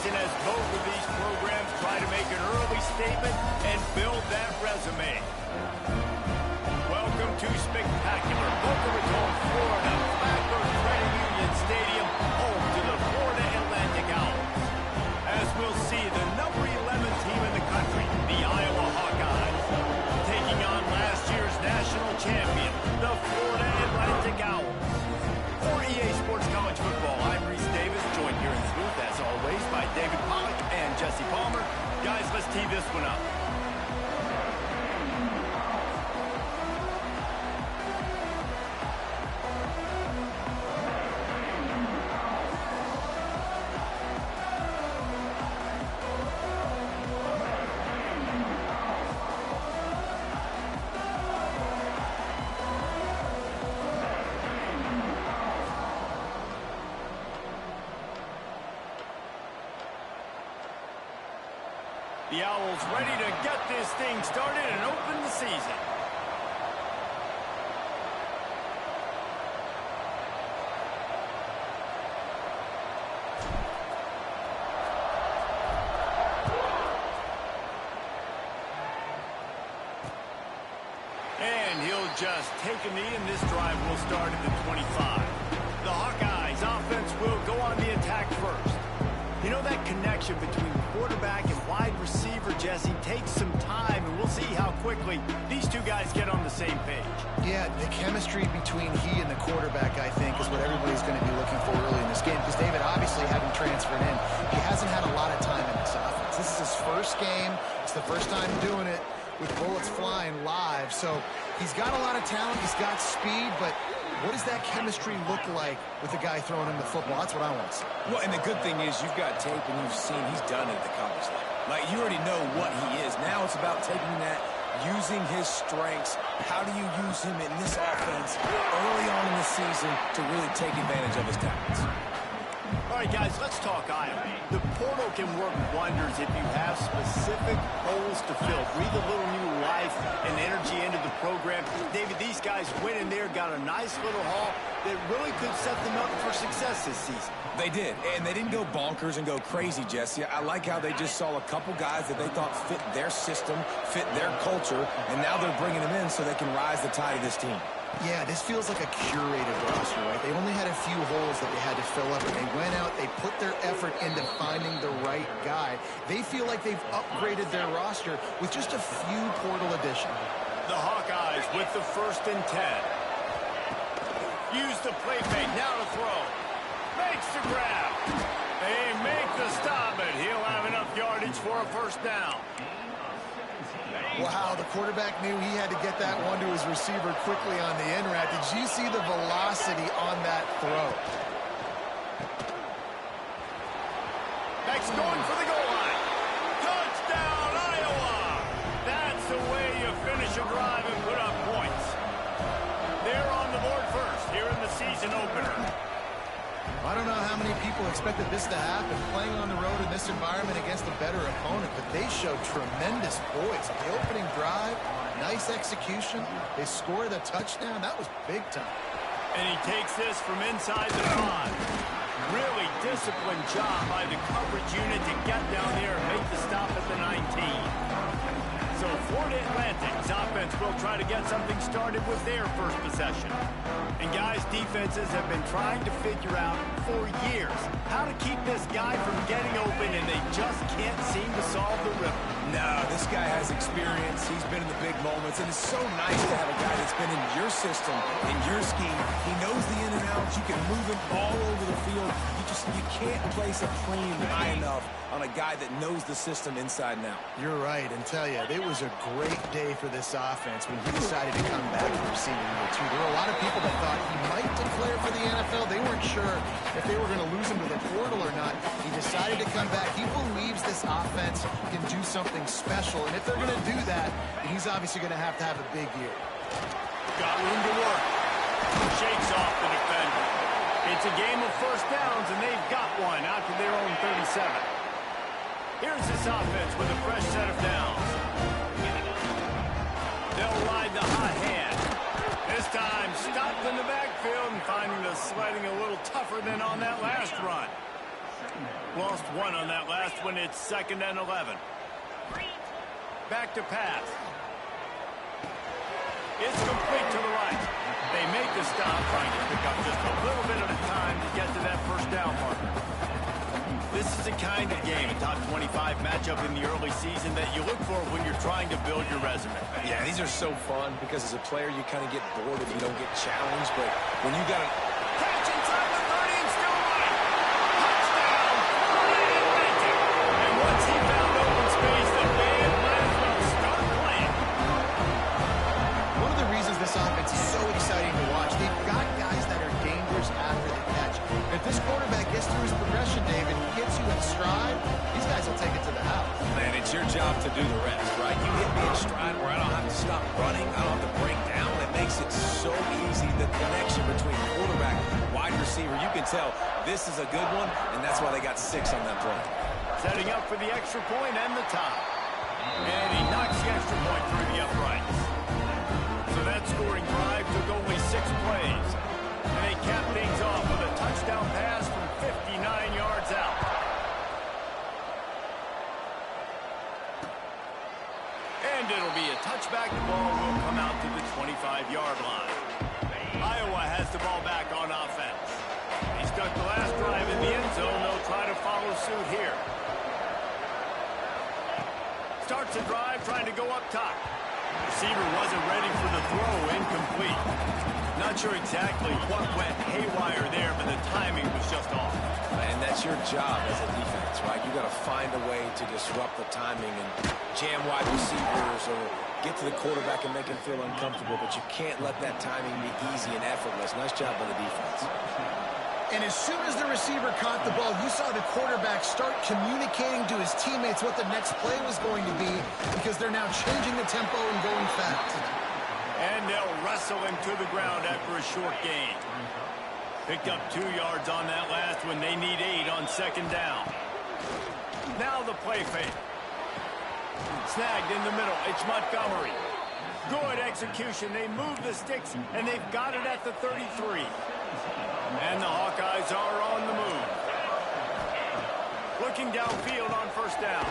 competition as both of these programs try to make an early statement and build that resume. Welcome to spectacular Boca Raton, Florida, Flatbush Credit Union Stadium, home to the Florida Atlantic Owls. As we'll see, the number 11 team in the country, the Iowa Hawkeyes, taking on last year's national champion, the Florida Atlantic Owls. For EA Sports College Football, I'm Reese Davis, joined here in the booth, as always, by David Pollack and Jesse Palmer. Guys, let's tee this one up. The Owls ready to get this thing started and open the season. And he'll just take a knee, and this drive will start at the 25. The Hawkeyes offense will go on the attack first. You know, that connection between quarterback and wide receiver, Jesse, takes some time, and we'll see how quickly these two guys get on the same page. Yeah, the chemistry between he and the quarterback, I think, is what everybody's going to be looking for early in this game, because David, obviously, having transferred in, he hasn't had a lot of time in this offense. This is his first game. It's the first time doing it with bullets flying live, so he's got a lot of talent. He's got speed, but what does that chemistry look like with the guy throwing him the football? That's what I want to see. Well, and the good thing is you've got tape and you've seen he's done it at the college level. Like, you already know what he is. Now it's about taking that, using his strengths. How do you use him in this offense early on in the season to really take advantage of his talents? All right, guys, let's talk Iowa. The portal can work wonders if you have specific holes to fill. Breathe a little new life and energy into the program. David, these guys went in there, got a nice little haul that really could set them up for success this season. They did, and they didn't go bonkers and go crazy, Jesse. I like how they just saw a couple guys that they thought fit their system, fit their culture, and now they're bringing them in so they can rise the tide of this team. Yeah, this feels like a curated roster, right? They only had a few holes that they had to fill up, and they went out, they put their effort into finding the right guy. They feel like they've upgraded their roster with just a few portal additions. The Hawkeyes with the 1st and 10. Use the play fake, now to throw. Makes the grab. They make the stop, but he'll have enough yardage for a 1st down. Wow, the quarterback knew he had to get that one to his receiver quickly on the in route. Did you see the velocity on that throw? Next, going for the goal line. Touchdown, Iowa! That's the way you finish a drive and put up points. They're on the board first here in the season opener. I don't know how many people expected this to happen, playing on the road in this environment against a better opponent, but they showed tremendous poise. The opening drive, nice execution. They scored a touchdown. That was big time. And he takes this from inside the 5. Really disciplined job by the coverage unit to get down there and make the stop at the 19. So Florida Atlantic's offense will try to get something started with their first possession. And guys, defenses have been trying to figure out for years how to keep this guy from getting open, and they just can't seem to solve the riddle. No, this guy has experience. He's been in the big moments, and it's so nice to have a guy that's been in your system, in your scheme. He knows the in and outs. You can move him all over the field. You can't place a premium high enough on a guy that knows the system inside and out. You're right, and tell you, it was a great day for this offense when he decided to come back for senior year too. There were a lot of people that thought he might declare for the NFL. They weren't sure if they were going to lose him to the portal or not. He decided to come back. He believes this offense can do something special, and if they're going to do that, he's obviously going to have a big year. Got room to work. Shakes off the defender. It's a game of 1st downs, and they've got one out to their own 37. Here's this offense with a fresh set of downs. They'll ride the hot hand. This time, stopped in the backfield and finding the sledding a little tougher than on that last run. Lost one on that last one. It's 2nd and 11. Back to pass. It's complete to the right. They make the stop, trying to pick up just a little bit at a time to get to that first down marker. This is the kind of game, a top 25 matchup in the early season, that you look for when you're trying to build your resume. Yeah, these are so fun because as a player, you kind of get bored if you don't get challenged. But when you got a catch inside the 30 and still running. Touchdown. They didn't make it. And once he found open space, the band might as well start playing. One of the reasons this offense is so exciting to watch, they've got guys that are dangerous after the catch. If this quarterback gets through his progression, David, he gets you in stride, these guys will take it to the house. Man, it's your job to do the rest, right? You hit me in stride where I don't have to stop running, I don't have to break down. It makes it so easy, the connection between quarterback and wide receiver. You can tell this is a good one, and that's why they got 6 on that play. Setting up for the extra point and the tie. And he knocks the extra point through the uprights. So that scoring drive took only 6 plays. And they cap things off with a touchdown pass from 59 yards out. And it'll be a touchback. The ball will come out to the 25-yard line. Iowa has the ball back on offense. He stuck the last drive in the end zone. They'll try to follow suit here. Starts a drive, trying to go up top. Receiver wasn't ready for the throw, incomplete. Not sure exactly what went haywire there, but the timing was just off. And that's your job as a defense, right? You got to find a way to disrupt the timing and jam wide receivers or get to the quarterback and make him feel uncomfortable, but you can't let that timing be easy and effortless. Nice job by the defense. And as soon as the receiver caught the ball, you saw the quarterback start communicating to his teammates what the next play was going to be, because they're now changing the tempo and going fast. And they'll wrestle him to the ground after a short gain. Picked up 2 yards on that last one. They need 8 on 2nd down. Now the play fake. Snagged in the middle. It's Montgomery. Good execution. They move the sticks, and they've got it at the 33. And the Hawkeyes are on the move. Looking downfield on 1st down.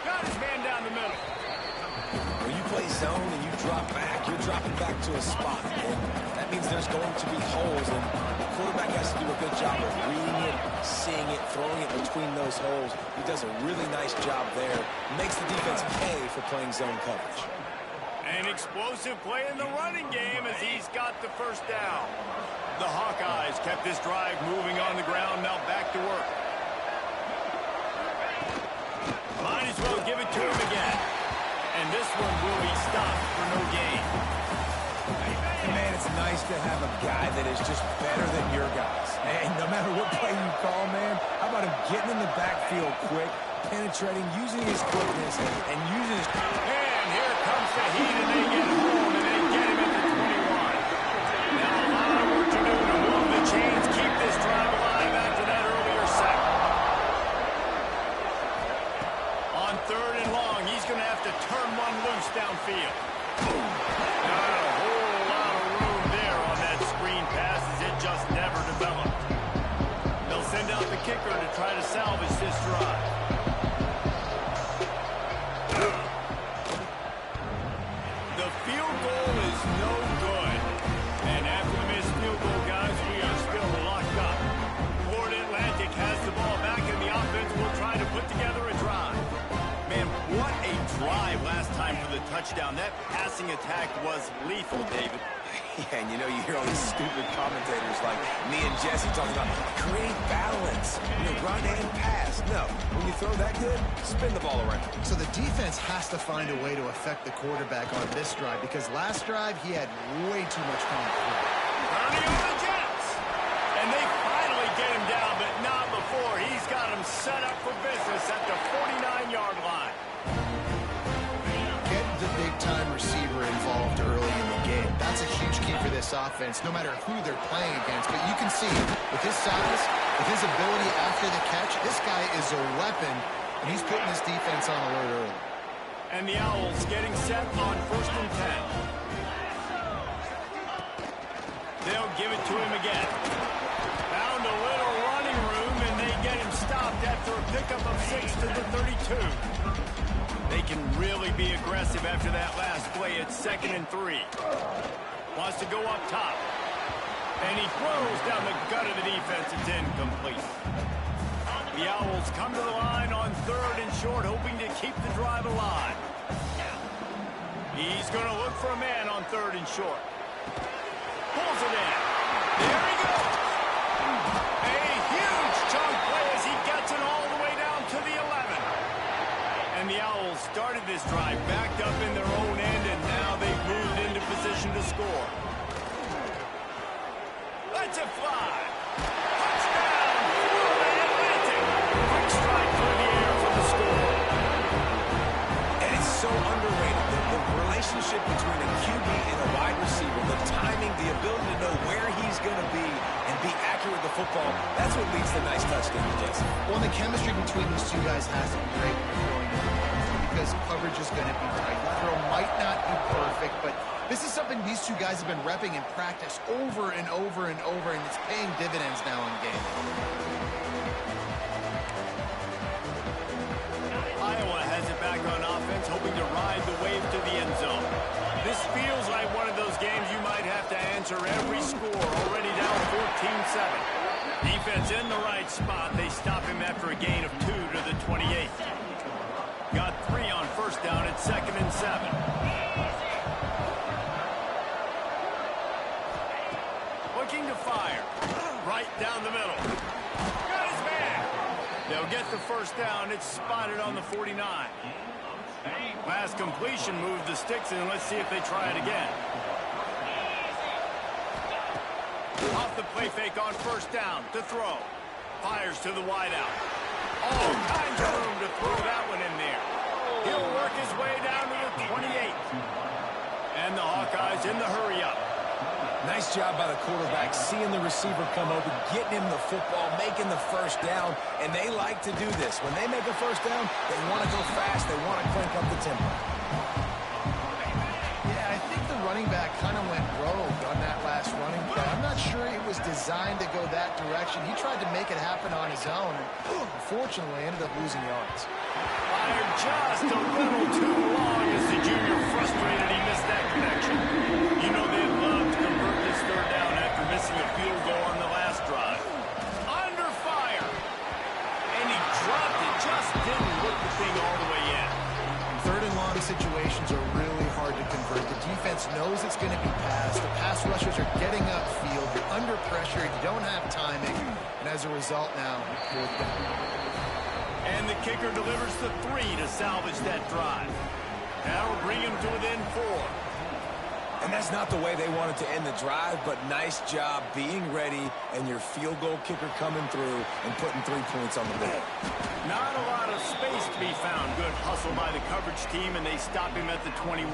Got his man down the middle. When you play zone and you drop back, you're dropping back to a spot. And that means there's going to be holes, and the quarterback has to do a good job of reading it, seeing it, throwing it between those holes. He does a really nice job there. Makes the defense pay for playing zone coverage. An explosive play in the running game as he's got the 1st down. The Hawkeyes kept this drive moving on the ground. Now back to work. Might as well give it to him again. And this one will be stopped for no gain. Man, it's nice to have a guy that is just better than your guys. And no matter what play you call, man, how about him getting in the backfield quick, penetrating, using his quickness, and using his... And here comes the heat, and they get home, and they get him at the 21. Now a lot of work to do to move the chains, keep this drive alive after that earlier sack. On 3rd and long, he's going to have to turn one loose downfield. Not a whole lot of room there on that screen pass, as it just never developed. They'll send out the kicker to try to salvage this drive. The field goal is no good. And after the missed field goal, guys, we are still locked up. Florida Atlantic has the ball back, and the offense will try to put together a drive. Man, what a drive last time for the touchdown. That passing attack was lethal, David. Yeah, and you know, you hear all these stupid commentators like me and Jesse talking about create balance, run and pass. No, when you throw that good, spin the ball around. So the defense has to find a way to affect the quarterback on this drive, because last drive he had way too much time to throw. Running on the Jets. And they finally get him down, but not before. He's got him set up for business at the 49-yard line. Get the big-time receiver involved early in the game. That's a huge key for this offense, no matter who they're playing against. But you can see, with his size, with his ability after the catch, this guy is a weapon, and he's putting this defense on alert early. And the Owls getting set on 1st and 10. They'll give it to him again. Found a little running room, and they get him stopped after a pickup of 6 to the 32. They can really be aggressive after that last play. It's 2nd and 3. Wants to go up top. And he throws down the gut of the defense. It's incomplete. The Owls come to the line on 3rd and short, hoping to keep the drive alive. He's going to look for a man on 3rd and short. Pulls it in. There he goes. A huge chunk play as he gets it all the way down to the 11. And the Owls started this drive backed up in their own end, and now they've moved into position to score. Let's it fly. Touchdown, Florida Atlantic. Quick strike through the air for the score. And it's so underrated. The relationship between a QB and a wide receiver, the timing, the ability to know where he's going to be and be accurate with the football, that's what leads to nice touchdowns, Jesse. Well, the chemistry between these two guys has to be great when you're throwing into the game because coverage is going to be tight. The throw might not be perfect, but this is something these two guys have been repping in practice over and over and over, and it's paying dividends now in game. Iowa has it back on offense, hoping to ride the wave to the end zone. This feels like one of those games you might have to answer every score, already down 14-7. Defense in the right spot. They stop him after a gain of 2 to the 28. Got 3 on 1st down at 2nd and 7. Looking to fire. Right down the middle. Got his man. They'll get the 1st down. It's spotted on the 49. Last completion moved the sticks in. Let's see if they try it again. Off the play fake on 1st down to throw. Fires to the wideout. All kinds of room to throw that one in there. He'll work his way down to the 28. And the Hawkeyes in the hurry-up. Nice job by the quarterback, seeing the receiver come open, getting him the football, making the 1st down, and they like to do this. When they make a 1st down, they want to go fast, they want to crank up the tempo. Yeah, I think the running back kind of went rogue on that last running play. I'm not sure it was designed to go that direction. He tried to make it happen on his own, and unfortunately ended up losing yards. Fired just a little too long as the junior frustrated he missed that connection. You know they'd love to convert this 3rd down after missing a field goal on the last drive. Under fire. And he dropped it, just didn't look the thing all the way in. 3rd and long situations are really hard to convert. The defense knows it's going to be passed. The pass rushers are getting upfield. You're under pressure. You don't have timing. And as a result now, you're down. And the kicker delivers the 3 to salvage that drive. That'll bring him to within 4. And that's not the way they wanted to end the drive, but nice job being ready and your field goal kicker coming through and putting 3 points on the board. Not a lot of space to be found. Good hustle by the coverage team, and they stop him at the 21.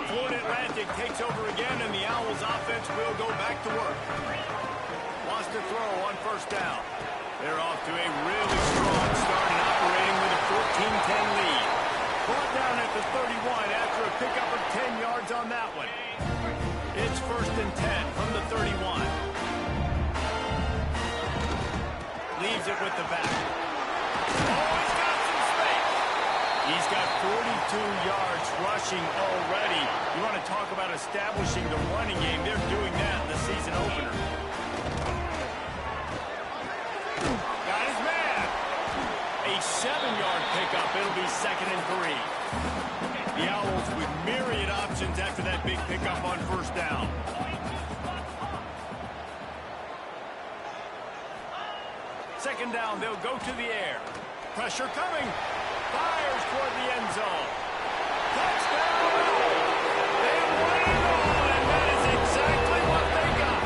Florida Atlantic takes over again, and the Owls offense will go back to work. Wants to throw on 1st down. They're off to a really strong start and operating with a 14-10 lead. Brought down at the 31 after a pickup of 10 yards on that one. It's 1st and 10 from the 31. Leaves it with the back. Oh, he's got some space. He's got 42 yards rushing already. You want to talk about establishing the running game. They're doing that in the season opener. Got his man. A 7-yard pickup. It'll be 2nd and 3. The Owls with myriad options after that big pickup on 1st down. Second down, they'll go to the air. Pressure coming. Fires toward the end zone. Touchdown! They won it all, and that is exactly what they got.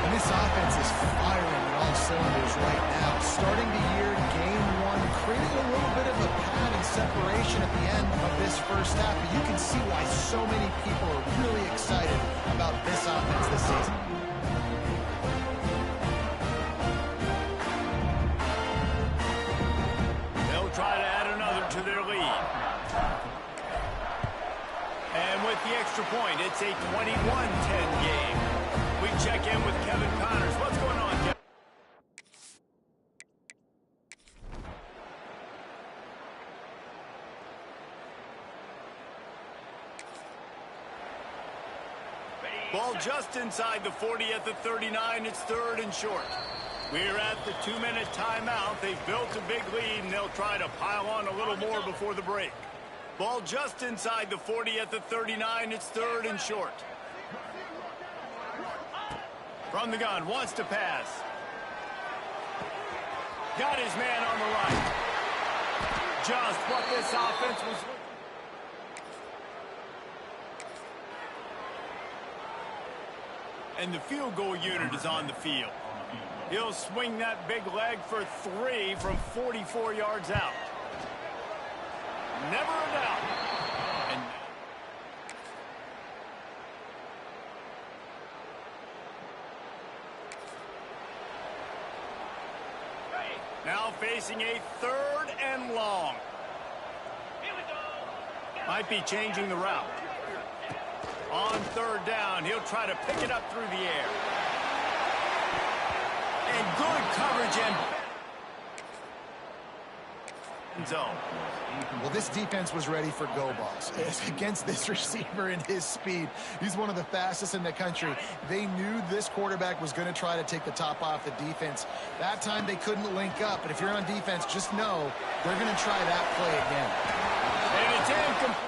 And this offense is firing on all cylinders right now. Starting the year, game 1, creating a little bit of a pad and separation at the end of this 1st half. But you can see why so many people are really excited about this offense this season. Try to add another to their lead. And with the extra point, it's a 21-10 game. We check in with Kevin Connors. What's going on, Kevin? Ball just inside the 40 at the 39. It's 3rd and short. We're at the 2-minute timeout. They've built a big lead, and they'll try to pile on a little more before the break. Ball just inside the 40 at the 39. It's 3rd and short. From the gun, wants to pass. Got his man on the right. Just what this offense was. And the field goal unit is on the field. He'll swing that big leg for 3 from 44 yards out. Never a doubt. And now facing a 3rd and long. Might be changing the route. On 3rd down, he'll try to pick it up through the air. And good coverage and zone. Well, this defense was ready for go balls. Against this receiver and his speed, he's one of the fastest in the country. They knew this quarterback was going to try to take the top off the defense. That time they couldn't link up, but if you're on defense, just know they're going to try that play again. And it's incomplete.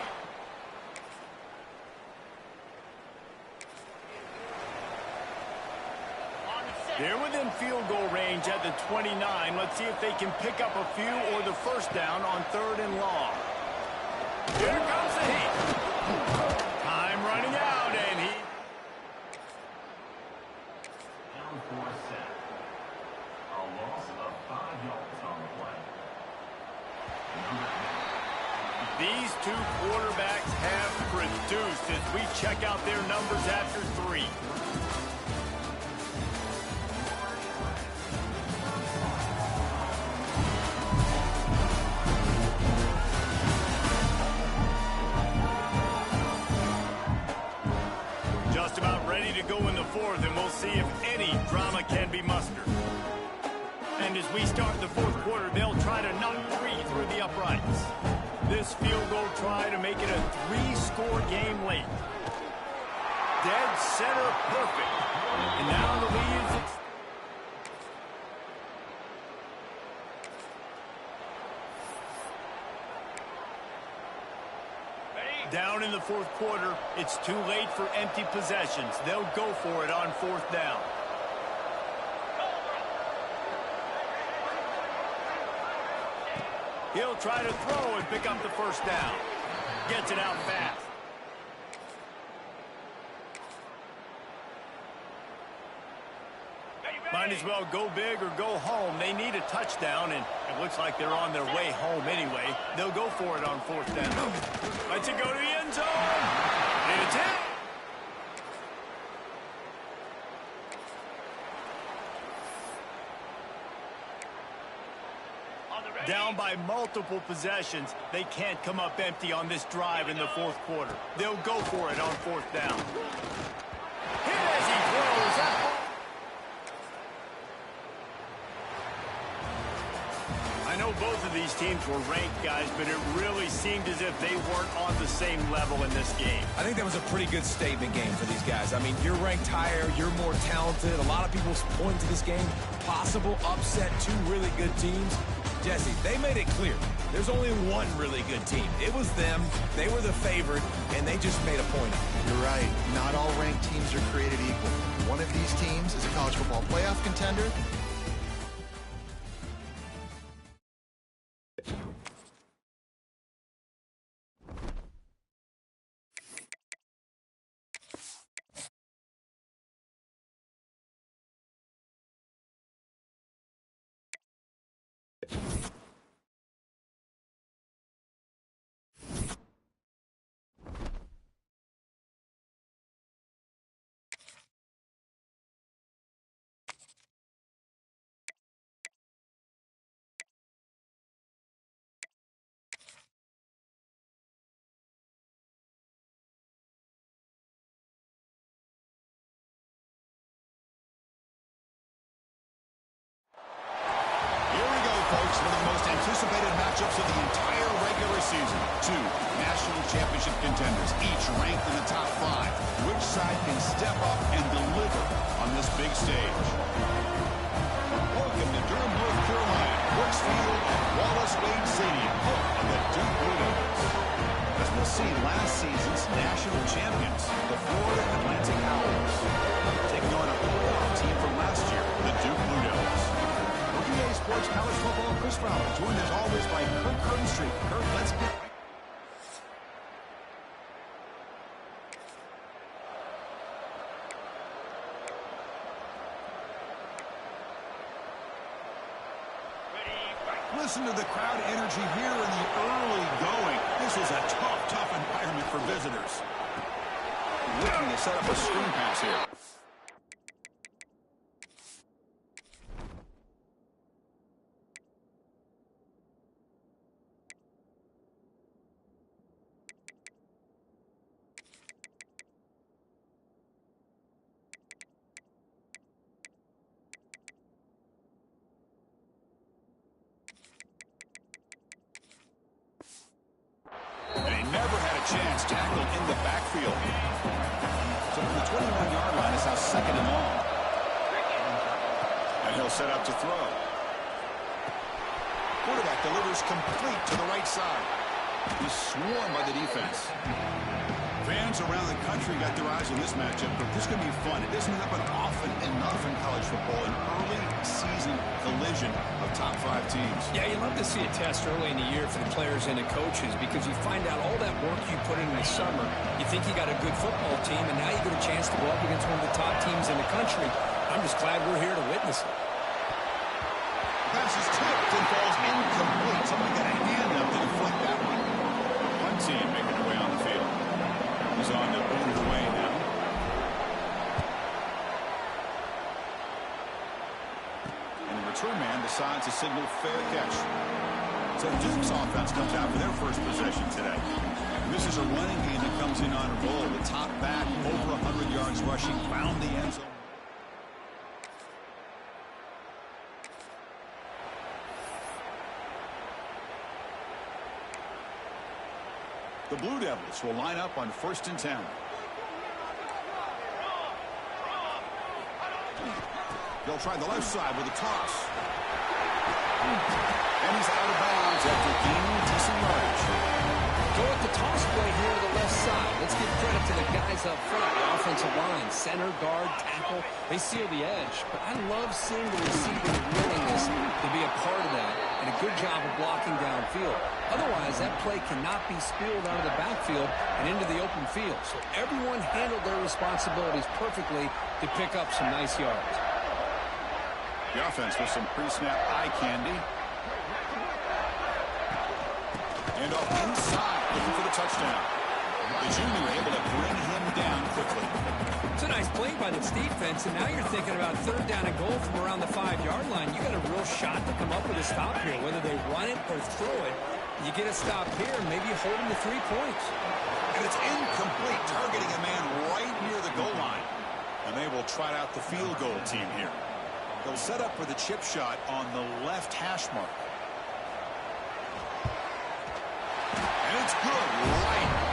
They're within field goal range at the 29. Let's see if they can pick up a few or the 1st down on 3rd and long. Here comes the heat. Time running out, and he... Down for a set. A loss of 5 yards on the play. These two quarterbacks have produced as we check out their numbers after 3. Just about ready to go in the 4th, and we'll see if any drama can be mustered. And as we start the 4th quarter, they'll try to knock 3 through the uprights. This field goal try to make it a 3-score game late. Dead center perfect. And now the lead is... Down in the 4th quarter, it's too late for empty possessions. They'll go for it on 4th down. He'll try to throw and pick up the 1st down. Gets it out fast. Might as well go big or go home. They need a touchdown, and it looks like they're on their way home anyway. They'll go for it on 4th down. Let's it go to the end zone. And it's in. Down by multiple possessions. They can't come up empty on this drive in the 4th quarter. They'll go for it on 4th down. Hit as he throws. I know both of these teams were ranked, guys, but it really seemed as if they weren't on the same level in this game. I think that was a pretty good statement game for these guys. I mean, you're ranked higher, you're more talented. A lot of people point to this game. Possible upset, 2 really good teams. Jesse, they made it clear. There's only one really good team. It was them. They were the favorite, and they just made a point of it. You're right. Not all ranked teams are created equal. One of these teams is a college football playoff contender. Folks, one of the most anticipated matchups of the entire regular season. 2 national national championship contenders, each ranked in the top 5. Which side can step up and deliver on this big stage? Welcome to Durham, North Carolina, Brooks Field at Wallace Wade Stadium, home of the Duke Blue Devils. As we'll see, last season's national champions, the Florida Atlantic Owls, taking on a playoff team from last year, the Duke Blue Devils. For EA Sports College Football, Chris Fowler, joined as always by Kirk Herbstreit. Kirk, let's get right. Listen to the crowd energy here in the early going. This is a tough environment for visitors. Looking to set up a screen pass here. They never had a chance tackled in the backfield. So from the 21-yard line is now second and long. And he'll set up to throw. Quarterback delivers complete to the right side. He's swarmed by the defense. Fans around the country got their eyes on this matchup, but this is going to be fun. It doesn't happen often enough in college football, an early season collision of top 5 teams. Yeah, you love to see a test early in the year for the players and the coaches because you find out all that work you put in the summer. You think you got a good football team, and now you get a chance to go up against one of the top teams in the country. I'm just glad we're here to witness it. Pass is tipped and falls incomplete. Somebody got a hand up to deflect that one. One team making their way on the field. He's on to boot it away now. And the return man decides to signal fair catch. So the Duke's offense comes out for their first possession today. And this is a running game that comes in on a roll. The top back, over 100 yards rushing, found the end zone. The Blue Devils will line up on 1st and 10. They'll try the left side with a toss. And he's out of bounds after gaining decent yardage. Go with the toss play here to the left side. Let's give credit to the guys up front. The offensive line, center, guard, tackle, they seal the edge. But I love seeing the receiver's willingness to be a part of that and a good job of blocking downfield. Otherwise, that play cannot be spilled out of the backfield and into the open field. So everyone handled their responsibilities perfectly to pick up some nice yards. The offense with some pre-snap eye candy. And off inside, looking for the touchdown. The junior able to bring him down quickly. It's a nice play by this defense, and now you're thinking about 3rd down and goal from around the 5-yard line. You got a real shot to come up with a stop here. Whether they run it or throw it, you get a stop here, maybe you hold them to 3 points. And it's incomplete, targeting a man right near the goal line. And they will trot out the field goal team here. They'll set up for the chip shot on the left hash mark. And it's good, right.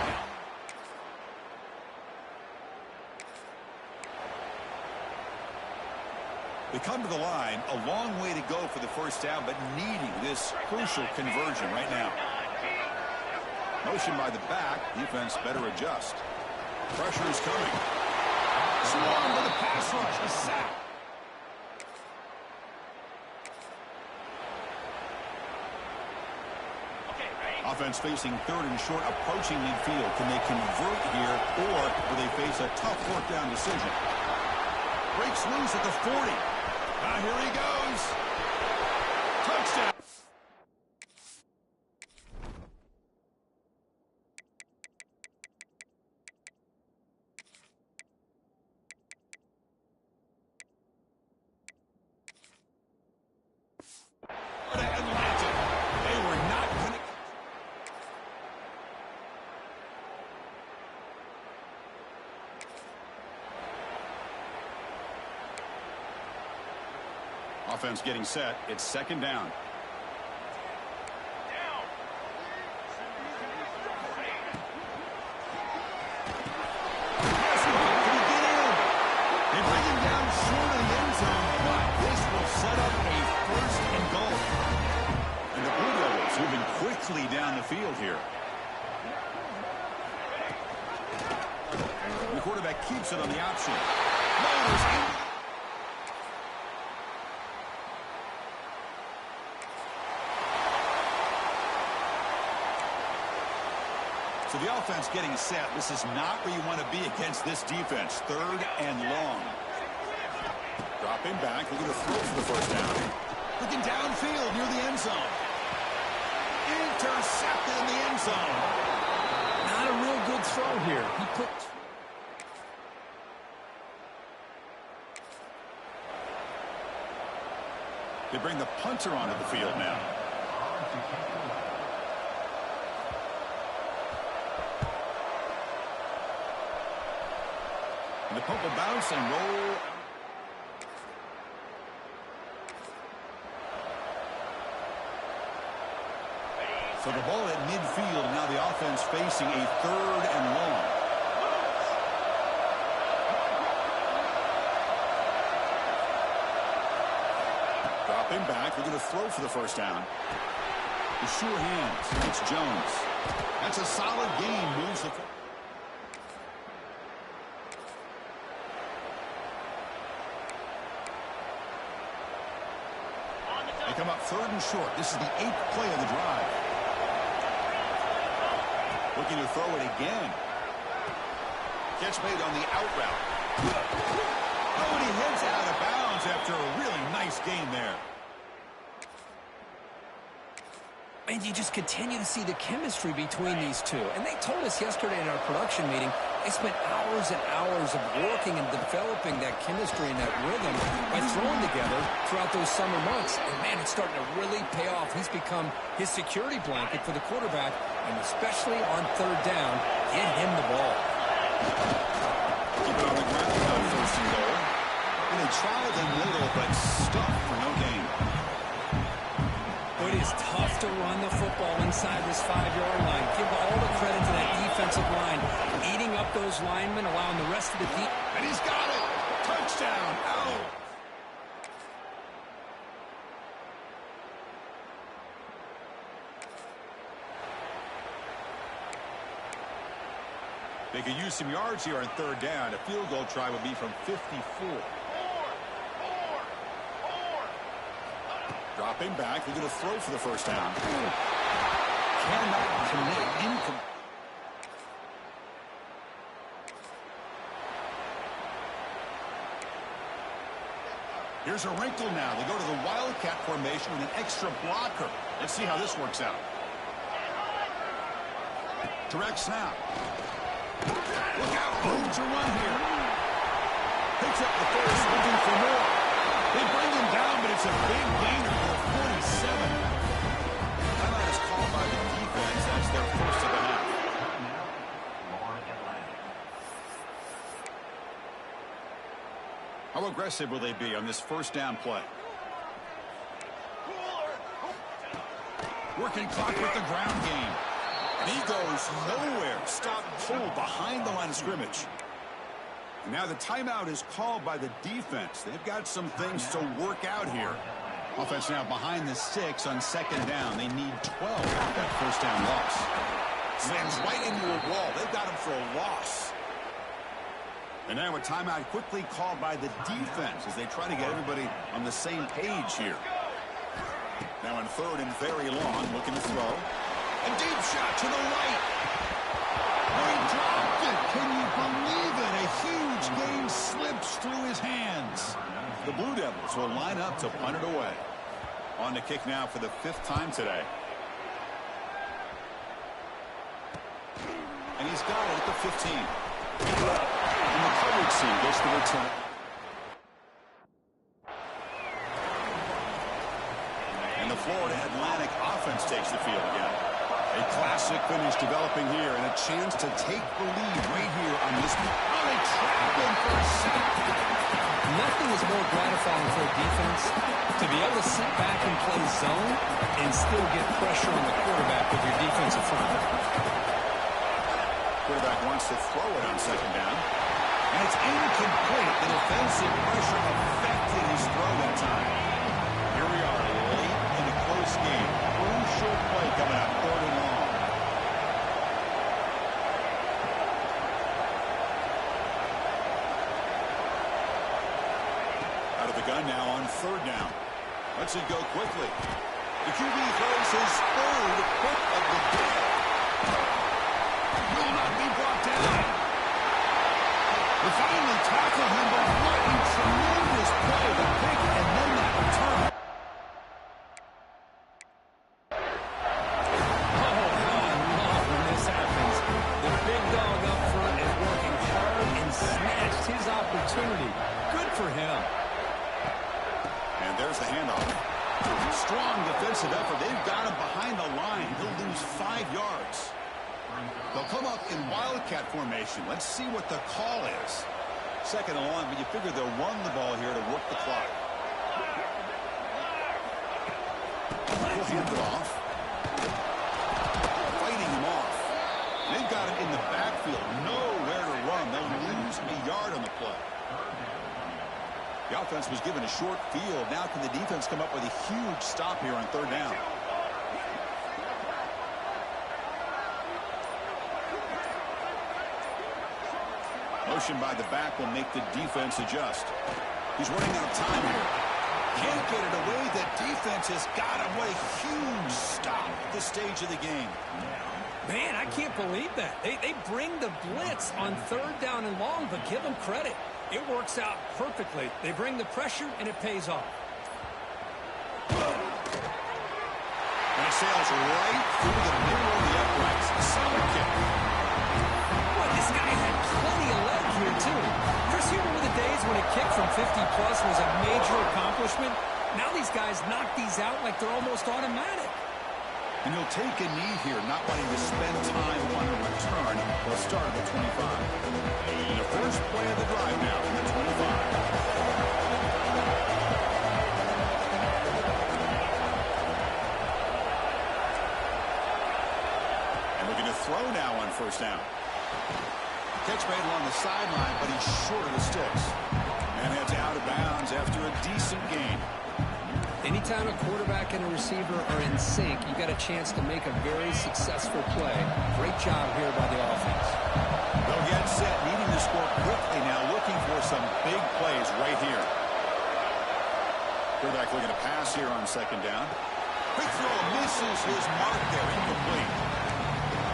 They come to the line, a long way to go for the first down, but needing this crucial conversion right now. Motion by the back, defense better adjust. Pressure is coming. Swarm with a pass rush, a sack. Offense facing 3rd and short, approaching midfield. Can they convert here, or will they face a tough 4th down decision? Breaks loose at the 40. Now here he goes. Touchdown. Atlanta. They were not going to. Offense getting set. It's 2nd down. quickly down the field here. The quarterback keeps it on the option. Loaders in. So the offense getting set. This is not where you want to be against this defense. 3rd and long. Dropping back, looking to throw for the first down. Looking downfield near the end zone. Intercepted in the end zone. Not a real good throw here. He put... They bring the punter onto the field now. And the punt will bounce and roll. So the ball at midfield, and now the offense facing a 3rd and long. Dropping back, looking to throw for the first down. The sure hands, it's Jones. That's a solid gain, moves the... They come up 3rd and short. This is the 8th play of the drive. Looking to throw it again. Catch made on the out route. Oh, and he heads out of bounds after a really nice gain there. And you just continue to see the chemistry between these two. And they told us yesterday in our production meeting, they spent hours and hours of working and developing that chemistry and that rhythm by throwing together throughout those summer months. And, man, it's starting to really pay off. He's become his security blanket for the quarterback, and especially on 3rd down, get him the ball. Keep it on the ground on 1st and goal. And they tried them little, but stuffed for no gain. It is tough to run the football inside this 5-yard line. Give all the credit to that defensive line, eating up those linemen, allowing the rest of the deep. And he's got it. Touchdown. Out. They could use some yards here on 3rd down. A field goal try would be from 54. Dropping back, looking to throw for the first down. Cannot commit. Here's a wrinkle now. They go to the Wildcat formation with an extra blocker. Let's see how this works out. Direct snap. Look out. Room to run here. Picks up the first, looking for more. They bring him down, but it's a big gainer for 47. Timeout is called by the defense. That's their first of the half. How aggressive will they be on this 1st down play? Working clock with the ground game. And he goes nowhere. Stop pull behind the line of scrimmage. And now the timeout is called by the defense. They've got some things to work out here. Offense now behind the 6 on 2nd down. They need 12 after that 1st down loss. Slams right into a wall. They've got him for a loss. And now a timeout quickly called by the defense as they try to get everybody on the same page here. Now on 3rd and very long, looking to throw. A deep shot to the right. He dropped it. Can you believe it? A huge gain slips through his hands. The Blue Devils will line up to punt it away. On to kick now for the 5th time today. And he's got it at the 15. And the coverage team gets the return. And the Florida Atlantic offense takes the field again. A classic finish developing here, and a chance to take the lead right here on this one. Oh, they trapped him for a sack. Nothing is more gratifying for a defense to be able to sit back and play zone and still get pressure on the quarterback with your defensive front. Quarterback wants to throw it on 2nd down. And it's incomplete. The defensive pressure affected his throw that time. Here we are, late in a close game. short play coming up, 3rd and long. Out of the gun now on 3rd down. Let's it go quickly. The QB throws his 3rd hit of the day. Will not be brought down. They finally tackled him, but what a tremendous play. The pick and then that return. Oh, how I love when this happens. The big dog up front is working hard and snatched his opportunity. Good for him. And there's the handoff. Strong defensive effort. They've got him behind the line. He'll lose 5 yards. They'll come up in wildcat formation. Let's see what the call is. 2nd and long, but you figure they'll run the ball here to work the clock. He'll hand it off. Fighting him off. They've got him in the backfield. Nowhere to run. They'll lose a yard on the play. The offense was given a short field. Now can the defense come up with a huge stop here on 3rd down? Motion by the back will make the defense adjust. He's running out of time here. Can't get it away. The defense has got him. What a huge stop at this stage of the game. Man, I can't believe that. They bring the blitz on 3rd down and long, but give them credit. It works out perfectly. They bring the pressure, and it pays off. And it sails right through the middle of the uprights. Solid kick. Boy, this guy had plenty of leg here, too. Chris, you remember the days when a kick from 50-plus was a major accomplishment? Now these guys knock these out like they're almost automatic. And he'll take a knee here, not wanting to spend time on a return. They'll start at the 25. And the first play of the drive now from the 25. And looking to throw now on 1st down. Catch made along the sideline, but he's short of the sticks. And heads out of bounds after a decent gain. Anytime a quarterback and a receiver are in sync, you got a chance to make a very successful play. Great job here by the offense. They'll get set, needing to score quickly now, looking for some big plays right here. Quarterback looking to pass here on 2nd down. Quick throw, misses his mark there, incomplete.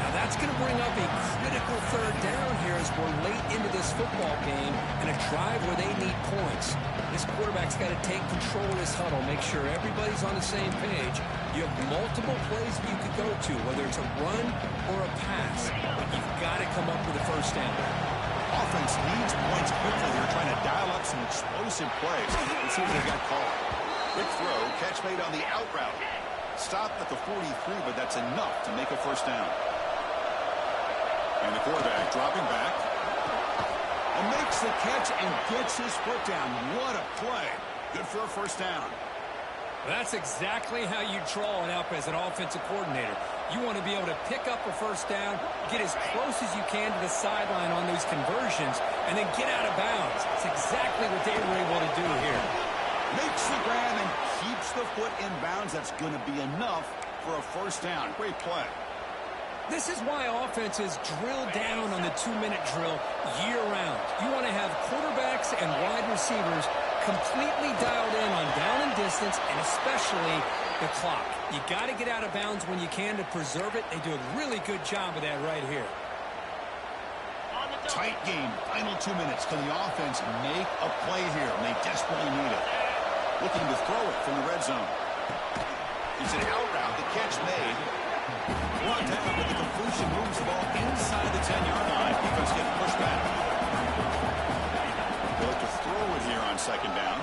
Now that's going to bring up a critical 3rd down here as we're late into this football game and a drive where they need points. This quarterback's got to take control of this huddle, make sure everybody's on the same page. You have multiple plays that you could go to, whether it's a run or a pass, but you've got to come up with a 1st down. Offense needs points quickly. They're trying to dial up some explosive plays. Let's see what they got called. Quick throw, catch made on the out route. Stopped at the 43, but that's enough to make a 1st down. And the quarterback dropping back. And makes the catch and gets his foot down. What a play. Good for a 1st down. That's exactly how you draw it up as an offensive coordinator. You want to be able to pick up a 1st down, get as close as you can to the sideline on those conversions, and then get out of bounds. It's exactly what they were able to do here. Makes the grab and keeps the foot in bounds. That's going to be enough for a 1st down. Great play. This is why offenses drill down on the 2-minute drill year-round. You want to have quarterbacks and wide receivers completely dialed in on down and distance, and especially the clock. You got to get out of bounds when you can to preserve it. They do a really good job of that right here. Tight game. Final 2 minutes. Can the offense make a play here? And they desperately need it. Looking to throw it from the red zone. It's an out route. The catch made. Brought down, but the completion moves the ball inside the 10-yard line. Defense getting pushed back. They'll look to throw it here on 2nd down.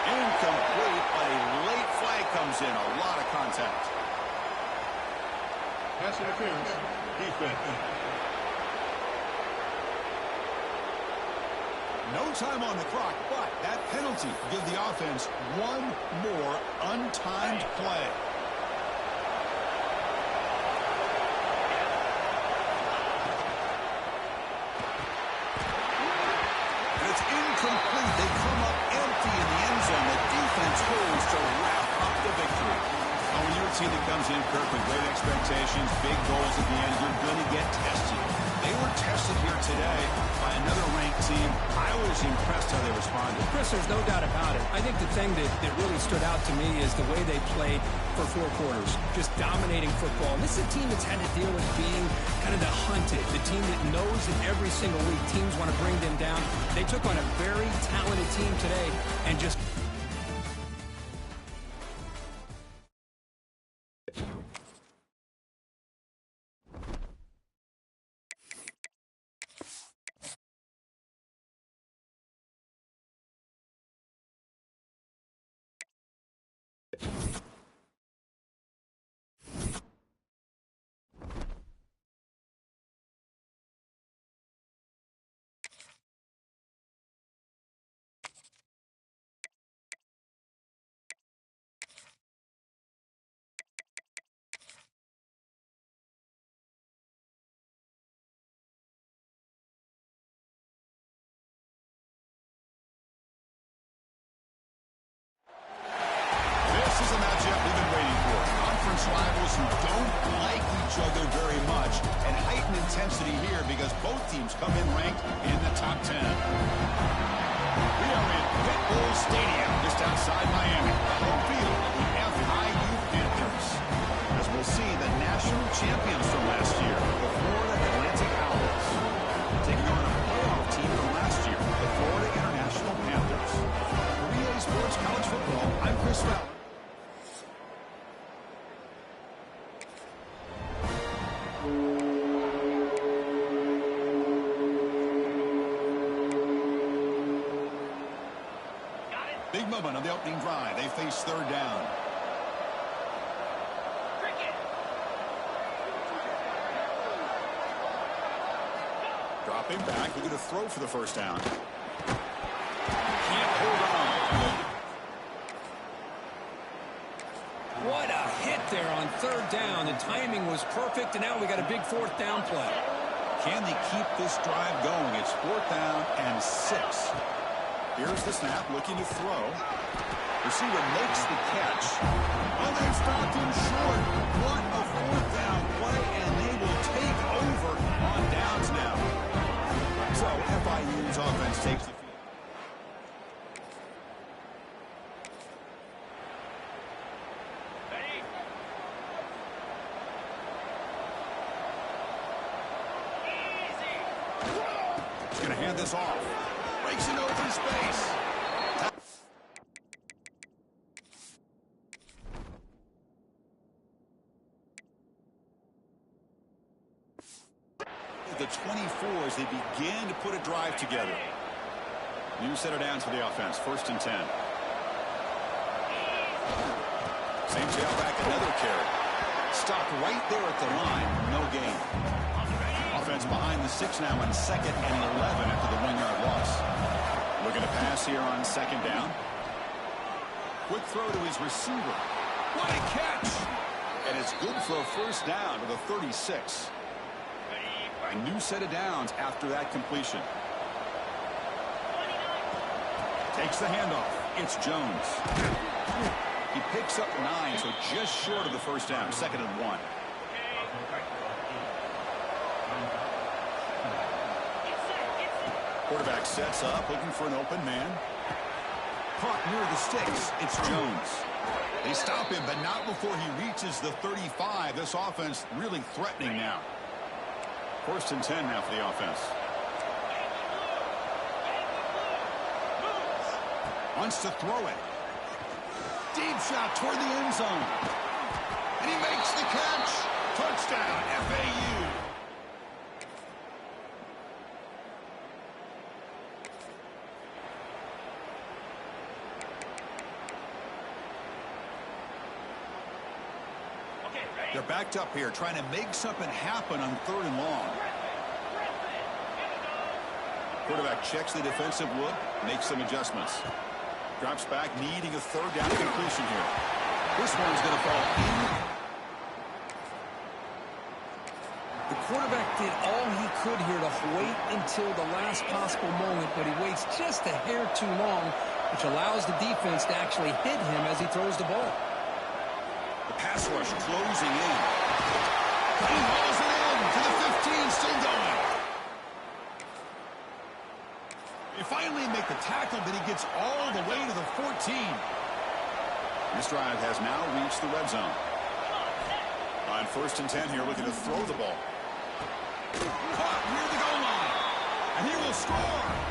Incomplete, but a late flag comes in. A lot of contact. Pass interference. Defense. No time on the clock, but that penalty will give the offense one more untimed play. And it's incomplete. They come up empty in the end zone. The defense holds to wrap up the victory. Oh, when you're a team that comes in, Kirk, with great expectations, big goals at the end, you're going to get tested. They were tested here today by another ranked team. I was impressed how they responded. Chris, there's no doubt about it. I think the thing that really stood out to me is the way they played for 4 quarters, just dominating football. And this is a team that's had to deal with being kind of the hunted, the team that knows that every single week teams want to bring them down. They took on a very talented team today and just... This is a matchup we've been waiting for. Conference rivals who don't like each other very much, and heightened intensity here because both teams come in ranked in the top 10. We are in Pitbull Stadium, just outside Miami, the home field of the FAU Panthers. As we'll see, the national champions from last year, the Florida Atlantic Owls, taking on a playoff team from last year, the Florida International Panthers. For EA Sports College Football, I'm Chris Fowler. Big moment on the opening drive. They face 3rd down. Dropping back, looking to throw for the 1st down. Can't hold on. What a hit there on 3rd down. The timing was perfect, and now we got a big 4th down play. Can they keep this drive going? It's 4th down and 6. Here's the snap, looking to throw. Receiver makes the catch. Oh, they've stopped him short. What a 4th down play, and they will take over on downs now. So FIU's offense takes the field. He's going to hand this off. Breaks it open space. The 24 as they begin to put a drive together. New set of downs for the offense. 1st and 10. Same tailback, another carry. Stopped right there at the line. No gain. Offense behind the 6 now on 2nd and 11 after the 1-yard loss. Looking to pass here on 2nd down. Quick throw to his receiver. What a catch! And it's good for a 1st down to the 36. A new set of downs after that completion. Takes the handoff. It's Jones. He picks up 9, so just short of the 1st down. 2nd and 1. Quarterback sets up, looking for an open man. Caught near the sticks. It's Jones. They stop him, but not before he reaches the 35. This offense really threatening now. 1st and 10 now for the offense. Wants to throw it. Deep shot toward the end zone. And he makes the catch. Touchdown, FAU. They're backed up here, trying to make something happen on 3rd and long. Quarterback checks the defensive look, makes some adjustments. Drops back, needing a 3rd down completion here. This one's going to fall in. The quarterback did all he could here to wait until the last possible moment, but he waits just a hair too long, which allows the defense to actually hit him as he throws the ball. The pass rush closing in. He hauls it in to the 15, still going. They finally make the tackle, but he gets all the way to the 14. This drive has now reached the red zone. On 1st and 10 here, looking to throw the ball. Caught near the goal line. And he will score.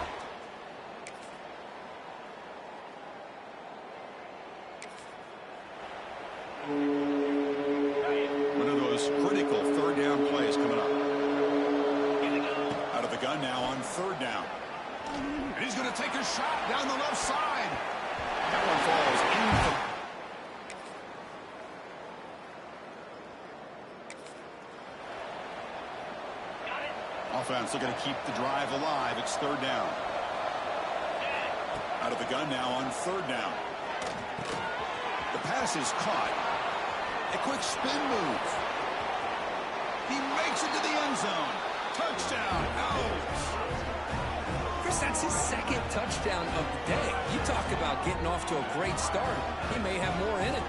One of those critical third down plays coming up. Out of the gun now on 3rd down. And he's going to take a shot down the left side. That one falls into... Offense looking to keep the drive alive. It's 3rd down. Out of the gun now on 3rd down. The pass is caught. A quick spin move. He makes it to the end zone. Touchdown. Chris, that's his 2nd touchdown of the day. You talk about getting off to a great start. He may have more in it.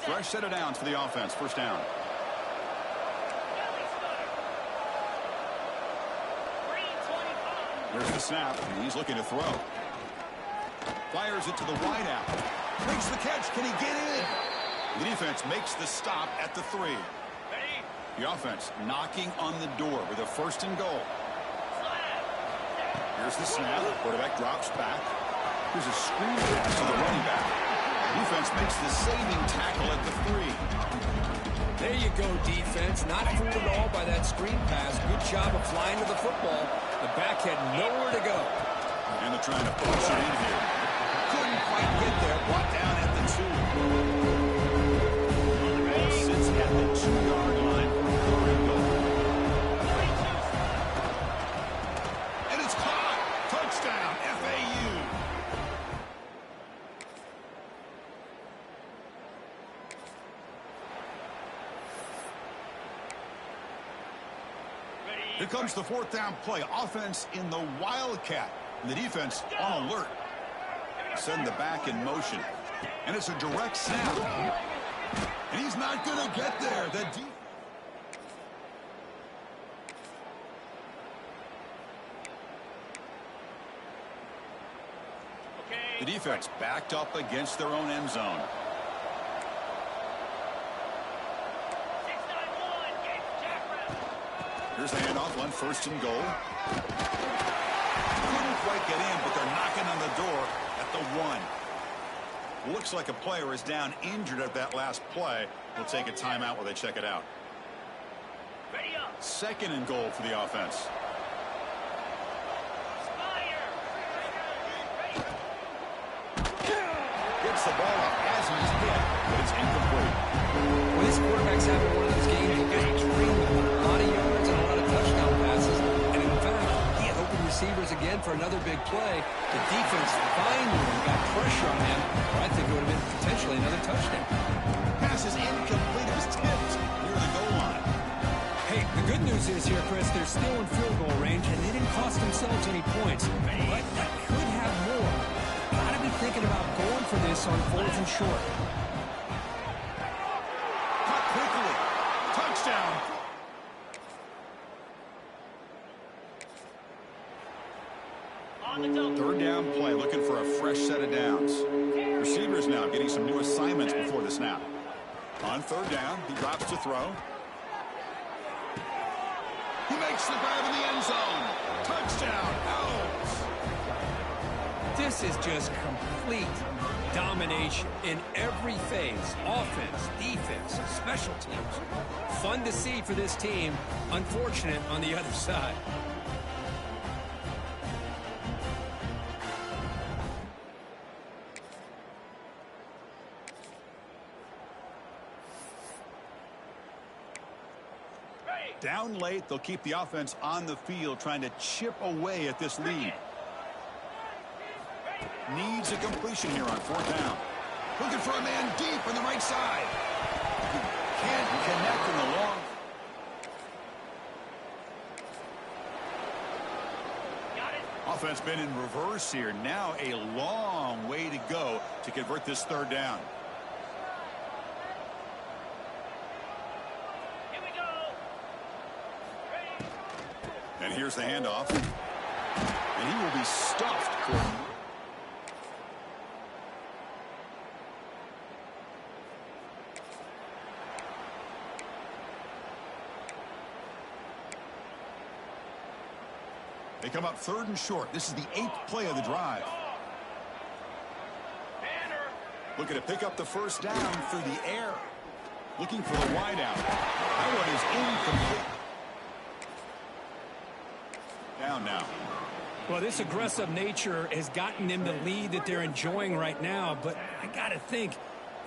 Fresh set of downs for the offense. 1st down. There's the snap, and he's looking to throw. Fires it to the wideout. Makes the catch. Can he get in? The defense makes the stop at the 3. The offense knocking on the door with a 1st and goal. Here's the snap. Quarterback drops back. Here's a screen pass to the running back. Defense makes the saving tackle at the 3. There you go, defense. Not fooled at all by that screen pass. Good job of flying to the football. The back had nowhere to go. And they're trying to push it in here. Couldn't quite get there. Brought down at the 2. Ball sits at the 2-yard line for a 3rd and goal. And it's caught. Touchdown, FAU. Here comes the 4th down play. Offense in the Wildcat. And the defense on alert. Send the back in motion. And it's a direct snap. And he's not going to get there. The defense backed up against their own end zone. Here's the handoff on 1st and goal. Couldn't quite get in, but they're knocking on the door at the 1. Looks like a player is down injured at that last play. We'll take a timeout while they check it out. 2nd and goal for the offense. Gets the ball up as he's hit, but it's incomplete. Well, this quarterback's having one of those games that gets extremely a lot of yards and a lot of touchdown passes. And in fact, he had open receivers again for another big play. The defense finally got pressure on him. I think it would have been potentially another touchdown. Pass is incomplete. It was tipped near the goal line. Hey, the good news is here, Chris, they're still in field goal range, and they didn't cost themselves any points. But that could have more. Got to be thinking about going for this on 4th and short. Cut quickly. Touchdown. Third down play, looking for a fresh set of downs. Receivers now getting some new assignments before the snap. On 3rd down, he drops to throw. He makes the grab in the end zone. Touchdown. This is just complete domination in every phase. Offense, defense, special teams. Fun to see for this team. Unfortunate on the other side. Down late, they'll keep the offense on the field trying to chip away at this lead. Needs a completion here on 4th down. Looking for a man deep on the right side. Can't connect in the long. Offense been in reverse here. Now a long way to go to convert this 3rd down. Here we go. And here's the handoff. And he will be stuffed for... They come up 3rd and short. This is the 8th play of the drive. Looking to pick up the 1st down through the air. Looking for the wide out. That one is incomplete. Down now. Well, this aggressive nature has gotten them the lead that they're enjoying right now. But I got to think,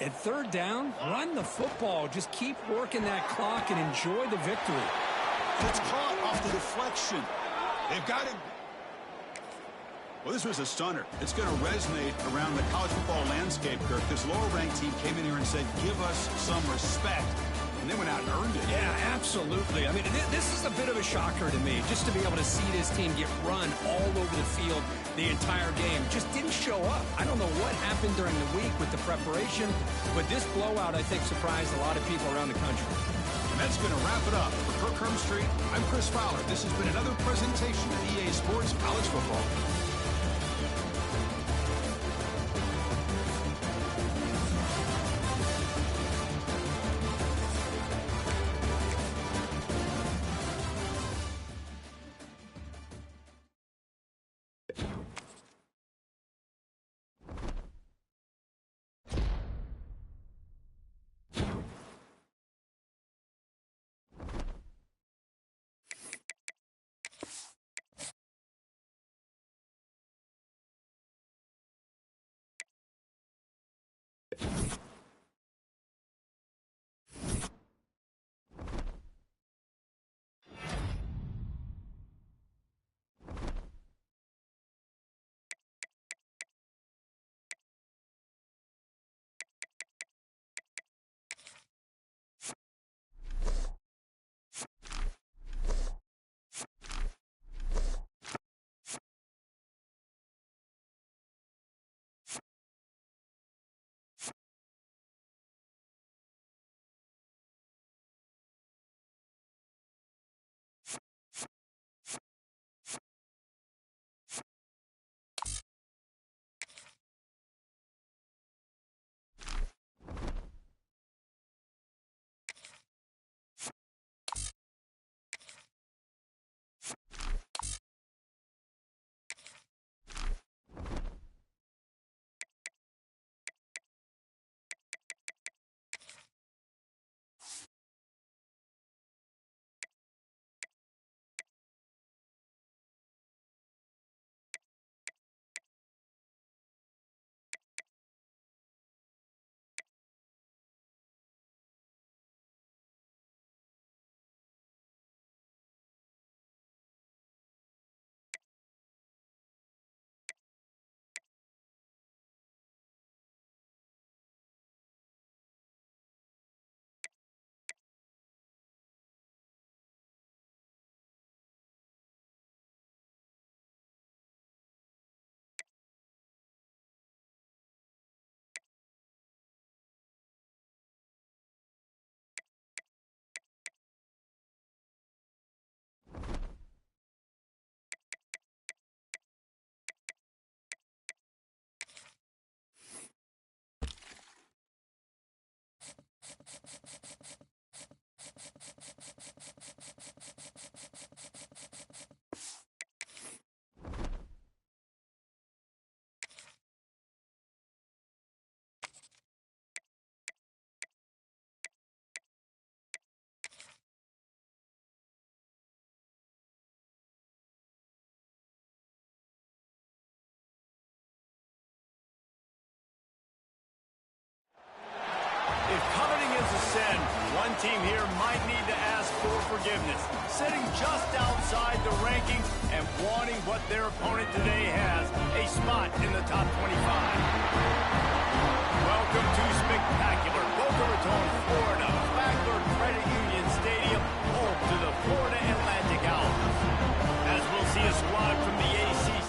at 3rd down, run the football. Just keep working that clock and enjoy the victory. It's caught off the deflection. They've got him. Well, this was a stunner. It's going to resonate around the college football landscape, Kirk. This lower-ranked team came in here and said, give us some respect. And they went out and earned it. Yeah, absolutely. I mean, this is a bit of a shocker to me, just to be able to see this team get run all over the field the entire game. Just didn't show up. I don't know what happened during the week with the preparation, but this blowout, I think, surprised a lot of people around the country. And that's going to wrap it up. For Kirk Hermstreet, I'm Chris Fowler. This has been another presentation of EA Sports College Football. end, one team here might need to ask for forgiveness, sitting just outside the rankings and wanting what their opponent today has, a spot in the top 25. Welcome to spectacular Boca Raton, Florida, Flagler Credit Union Stadium, home to the Florida Atlantic Owls. As we'll see a squad from the ACC.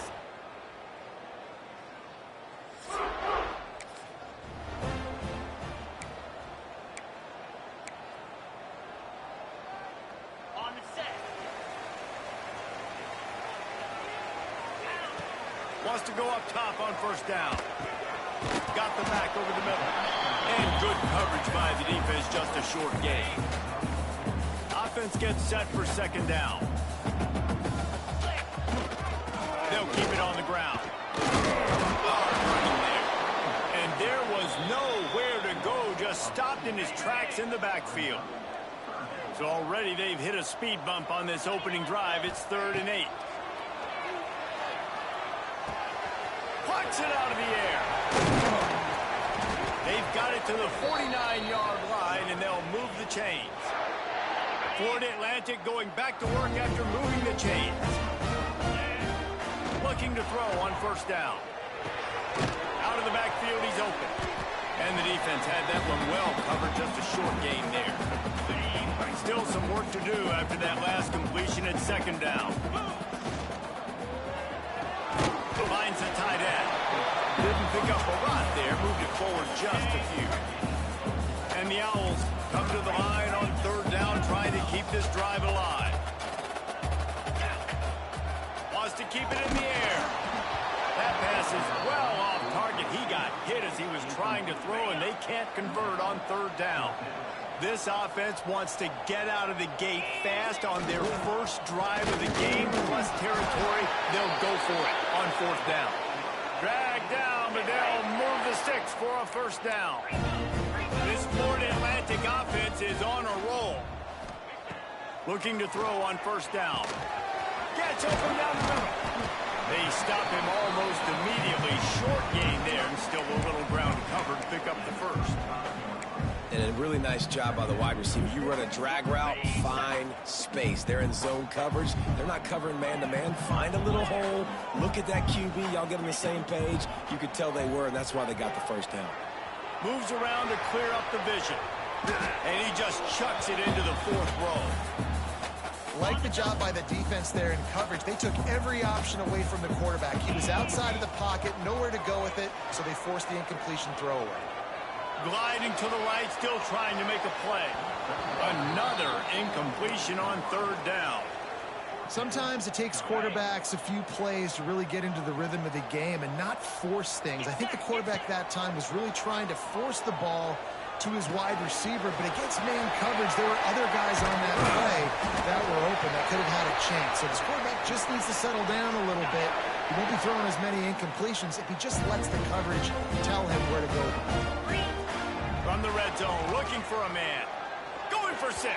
Wants to go up top on first down. Got the back over the middle. And good coverage by the defense, just a short gain. Offense gets set for second down. They'll keep it on the ground. Hard running there. And there was nowhere to go, just stopped in his tracks in the backfield. So already they've hit a speed bump on this opening drive. It's 3rd and 8. Puts it out of the air. They've got it to the 49-yard line, and they'll move the chains. Florida Atlantic going back to work after moving the chains. Looking to throw on first down. Out of the backfield, he's open. And the defense had that one well covered, just a short gain there. Still some work to do after that last completion at second down. Finds a tight end. Didn't pick up a lot there, moved it forward just a few. And the Owls come to the line on third down, trying to keep this drive alive. Wants to keep it in the air. That pass is well off target. He got hit as he was trying to throw, and they can't convert on third down. This offense wants to get out of the gate fast on their first drive of the game, plus territory. They'll go for it on fourth down. Drag down, but they'll move the sticks for a first down. This Florida Atlantic offense is on a roll. Looking to throw on first down. Gets open down the middle. They stop him almost immediately. Short gain there, and still a little ground covered to pick up the first. And a really nice job by the wide receiver. You run a drag route, find space. They're in zone coverage. They're not covering man-to-man. Find a little hole. Look at that QB. Y'all get on the same page. You could tell they were, and that's why they got the first down. Moves around to clear up the vision. And he just chucks it into the fourth row. Like the job by the defense there in coverage. They took every option away from the quarterback. He was outside of the pocket, nowhere to go with it, so they forced the incompletion throwaway. Gliding to the right, still trying to make a play. Another incompletion on third down. Sometimes it takes quarterbacks a few plays to really get into the rhythm of the game and not force things. I think the quarterback that time was really trying to force the ball to his wide receiver, but against man coverage, there were other guys on that play that were open that could have had a chance. So this quarterback just needs to settle down a little bit. He won't be throwing as many incompletions if he just lets the coverage tell him where to go. From the red zone, looking for a man. Going for 6.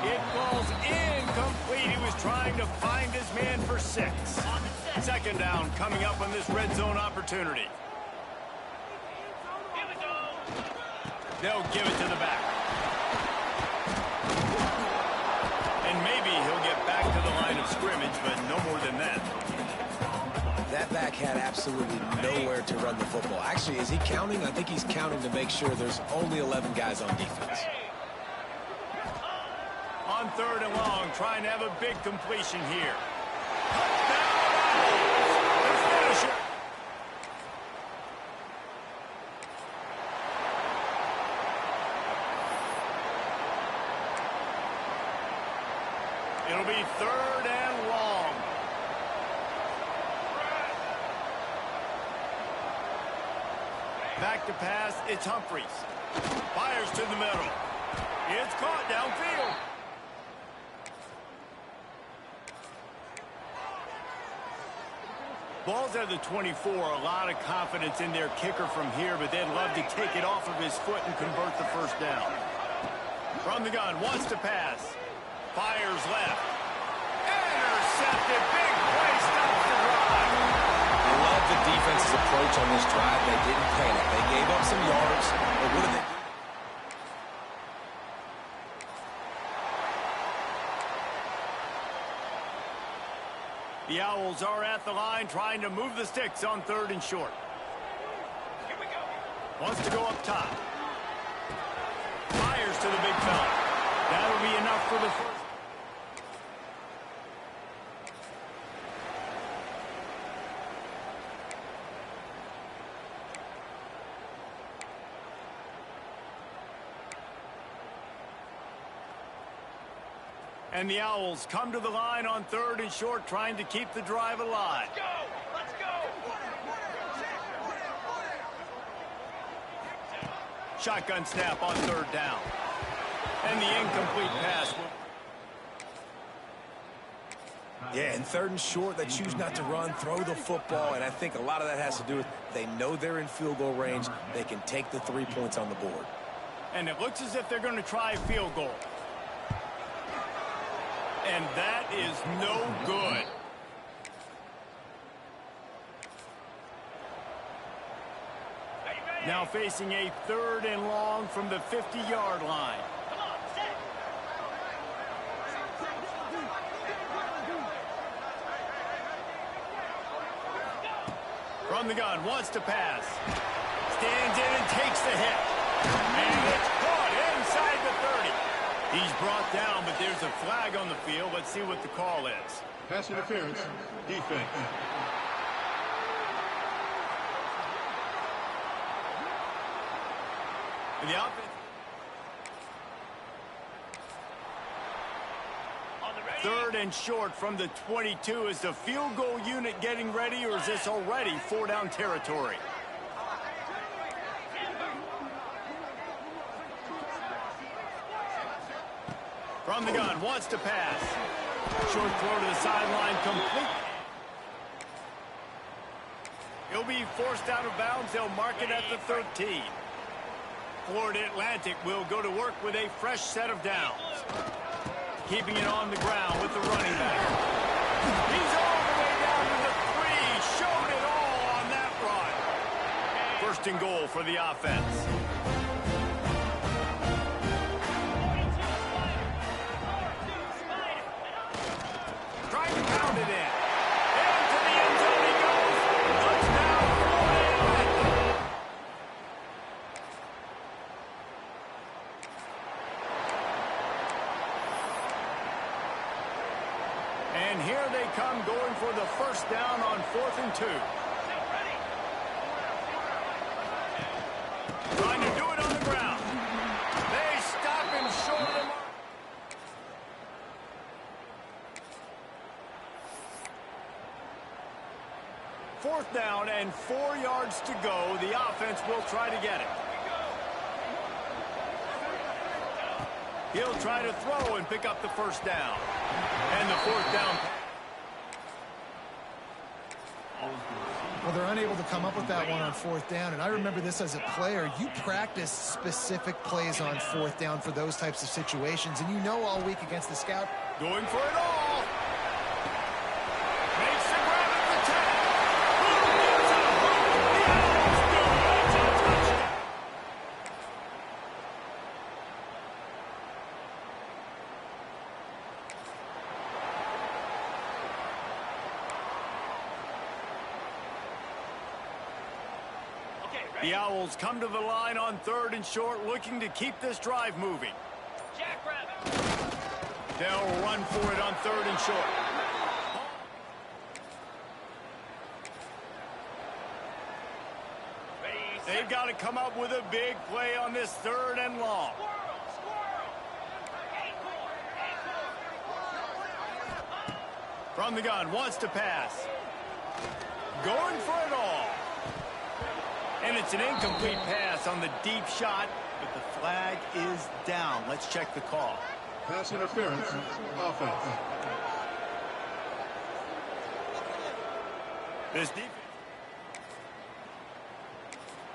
It falls incomplete. He was trying to find his man for 6. Second down coming up on this red zone opportunity. They'll give it to the back. And maybe he'll get back to the line of scrimmage, but no more than that. That back had absolutely nowhere to run the football. Actually, is he counting? I think he's counting to make sure there's only 11 guys on defense. On third and long, trying to have a big completion here. It'll be third and long. Back to pass, it's Humphries. Fires to the middle. It's caught downfield. Ball's at the 24, a lot of confidence in their kicker from here, but they'd love to take it off of his foot and convert the first down. From the gun, wants to pass. Fires left. Intercepted. Big play, stops the drive. I love the defense's approach on this drive. They didn't panic. They gave up some yards, but what did they do? The Owls are at the line trying to move the sticks on 3rd and short. Here we go. Wants to go up top. Fires to the big fella. That'll be enough for the first. And the Owls come to the line on 3rd and short, trying to keep the drive alive. Let's go! Let's go! Shotgun snap on 3rd down. And the incomplete pass. Yeah, and 3rd and short, they choose not to run, throw the football, and I think a lot of that has to do with they know they're in field goal range. They can take the 3 points on the board. And it looks as if they're going to try a field goal. And that is no good. Now facing a 3rd and long from the 50-yard line. From the gun, wants to pass. Stands in and takes the hit. And it's caught inside the 30. He's brought down, but there's a flag on the field. Let's see what the call is. Pass interference, defense. And the offense. 3rd and short from the 22. Is the field goal unit getting ready, or is this already 4-down territory? From the gun, wants to pass. Short throw to the sideline, complete. He'll be forced out of bounds. They'll mark it at the 13. Florida Atlantic will go to work with a fresh set of downs. Keeping it on the ground with the running back. He's all the way down to the 3. Showed it all on that run. 1st and goal for the offense. Trying to pound it in. Into the end zone he goes. Touchdown, Florida Atlantic. And here they come, going for the 1st down on 4th and 2. Trying to do it on the ground. They stop him short of the mark. 4th down and 4 yards to go. The offense will try to get it. He'll try to throw and pick up the 1st down. And the 4th down. Well, they're unable to come up with that one on 4th down, and I remember this as a player. You practice specific plays on 4th down for those types of situations, and you know all week against the scout. Going for it all. Makes the grab at the 10. The Owls come to the line on 3rd and short, looking to keep this drive moving. They'll run for it on 3rd and short. They've got to come up with a big play on this 3rd and long. From the gun, wants to pass. Going for it all. And it's an incomplete pass on the deep shot, but the flag is down. Let's check the call. Pass interference, offense. This defense.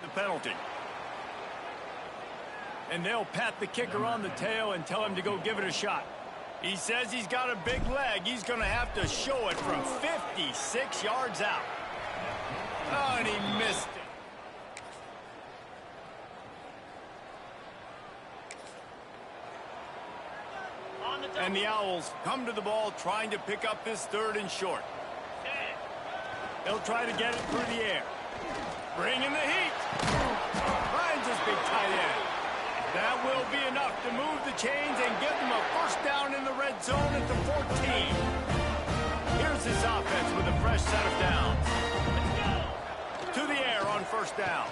The penalty. And they'll pat the kicker on the tail and tell him to go give it a shot. He says he's got a big leg. He's going to have to show it from 56 yards out. Oh, and he missed it. And the Owls come to the ball trying to pick up this 3rd and short. They'll try to get it through the air. Bringing the heat. Finds his big tight end. That will be enough to move the chains and give them a first down in the red zone at the 14. Here's this offense with a fresh set of downs. To the air on first down.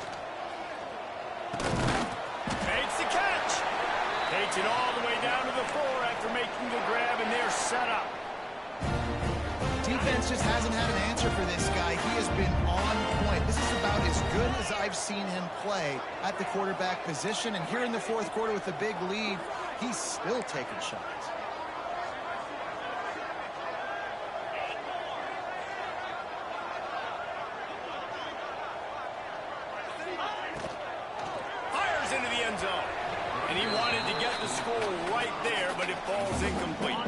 Makes the catch. Takes it all the way down to the 4 after making the grab, and they're set up. Defense just hasn't had an answer for this guy. He has been on point. This is about as good as I've seen him play at the quarterback position. And here in the fourth quarter with a big lead, he's still taking shots. Fires into the end zone. And he wanted to get the score right there, but it falls incomplete.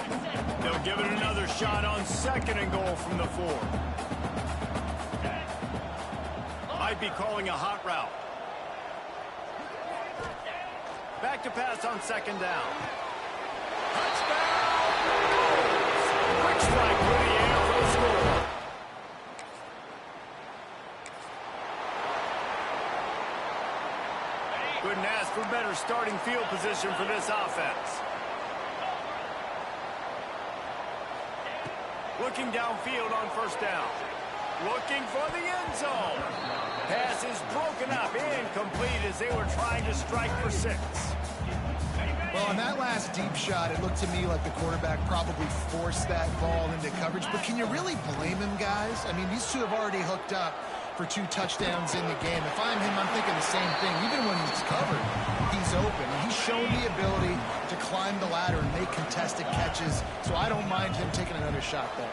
They'll give it another shot on second and goal from the 4. Might be calling a hot route. Back to pass on second down. Touchdown! Quick strike through the air for the score. Couldn't ask for better starting field position for this offense. Looking downfield on first down. Looking for the end zone. Pass is broken up, incomplete as they were trying to strike for 6. Well, on that last deep shot, it looked to me like the quarterback probably forced that ball into coverage. But can you really blame him, guys? I mean, these two have already hooked up for 2 touchdowns in the game. If I'm him, I'm thinking the same thing. Even when he's covered, he's open. He's shown the ability to climb the ladder and make contested catches, so I don't mind him taking another shot there.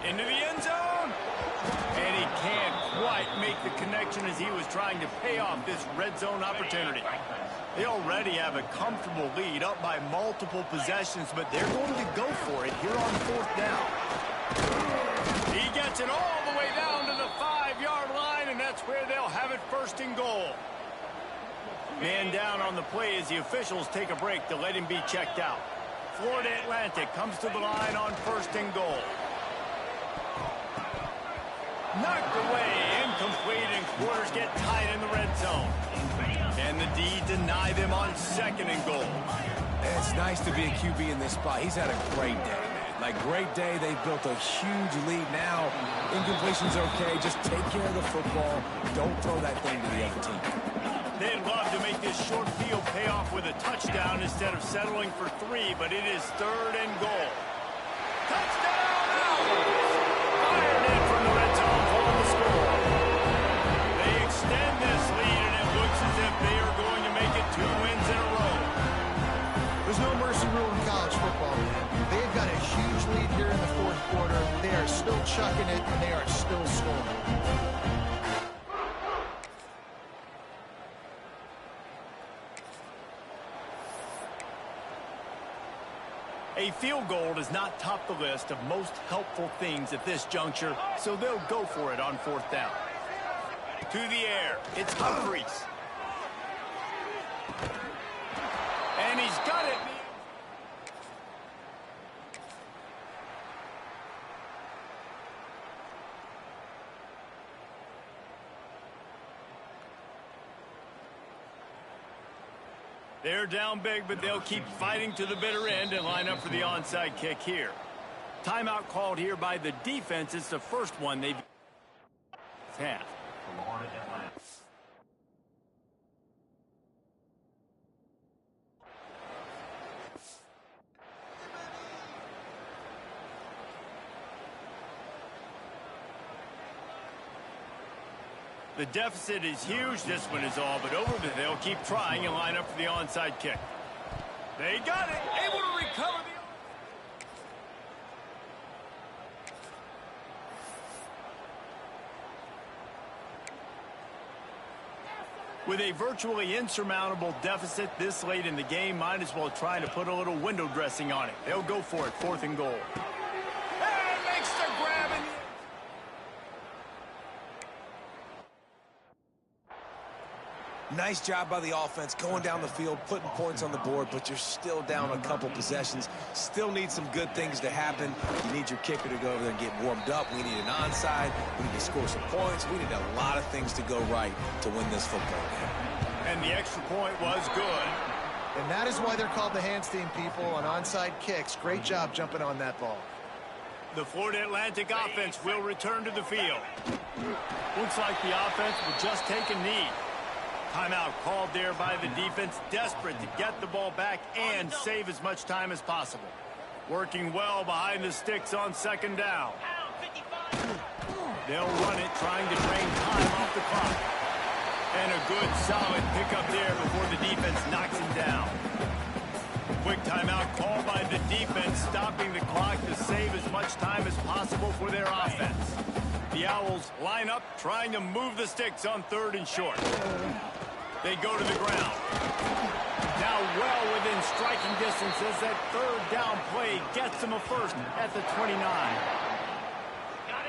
Into the end zone. And he can't quite make the connection as he was trying to pay off this red zone opportunity. They already have a comfortable lead up by multiple possessions, but they're going to go for it here on fourth down. He gets it all the way down to the 5-yard line, and that's where they'll have it first and goal. Man down on the play as the officials take a break to let him be checked out. Florida Atlantic comes to the line on first and goal. Knocked away, incomplete, and quarters get tight in the red zone. And the D deny them on second and goal. It's nice to be a QB in this spot. He's had a great day, man. Like, great day. They've built a huge lead now. Incompletion's okay. Just take care of the football. Don't throw that thing to the other team. They'd love to make this short field pay off with a touchdown instead of settling for 3, but it is third and goal. Touchdown! Fired in from the red zone for the score. They extend this lead, and it looks as if they are going to make it 2 wins in a row. There's no mercy rule in college football, man. They've got a huge lead here in the fourth quarter. They are still chucking it, and they are still scoring. A field goal does not top the list of most helpful things at this juncture, so they'll go for it on fourth down. To the air, it's Humphries. And he's got it. They're down big, but they'll keep fighting to the bitter end and line up for the onside kick here. Timeout called here by the defense. It's the first one they've had. The deficit is huge. This one is all but over, but they'll keep trying and line up for the onside kick. They got it. Able to recover the... With a virtually insurmountable deficit this late in the game, might as well try to put a little window dressing on it. They'll go for it, fourth and goal. And makes the grab in the... Nice job by the offense going down the field, putting points on the board, but you're still down a couple possessions. Still need some good things to happen. You need your kicker to go over there and get warmed up. We need an onside. We need to score some points. We need a lot of things to go right to win this football game. And the extra point was good. And that is why they're called the Handstein people on onside kicks. Great job jumping on that ball. The Florida Atlantic offense will return to the field. Looks like the offense will just take a knee. Timeout called there by the defense, desperate to get the ball back and save as much time as possible. Working well behind the sticks on second down. They'll run it, trying to drain time off the clock. And a good, solid pickup there before the defense knocks him down. Quick timeout called by the defense, stopping the clock to save as much time as possible for their offense. The Owls line up, trying to move the sticks on 3rd and short. They go to the ground. Now well within striking distance as that 3rd down play gets them a first at the 29.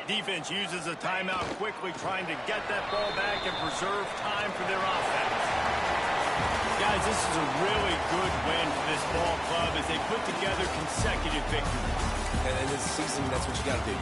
Defense uses a timeout quickly, trying to get that ball back and preserve time for their offense. Guys, this is a really good win for this ball club as they put together consecutive victories. And in this season, that's what you got to do.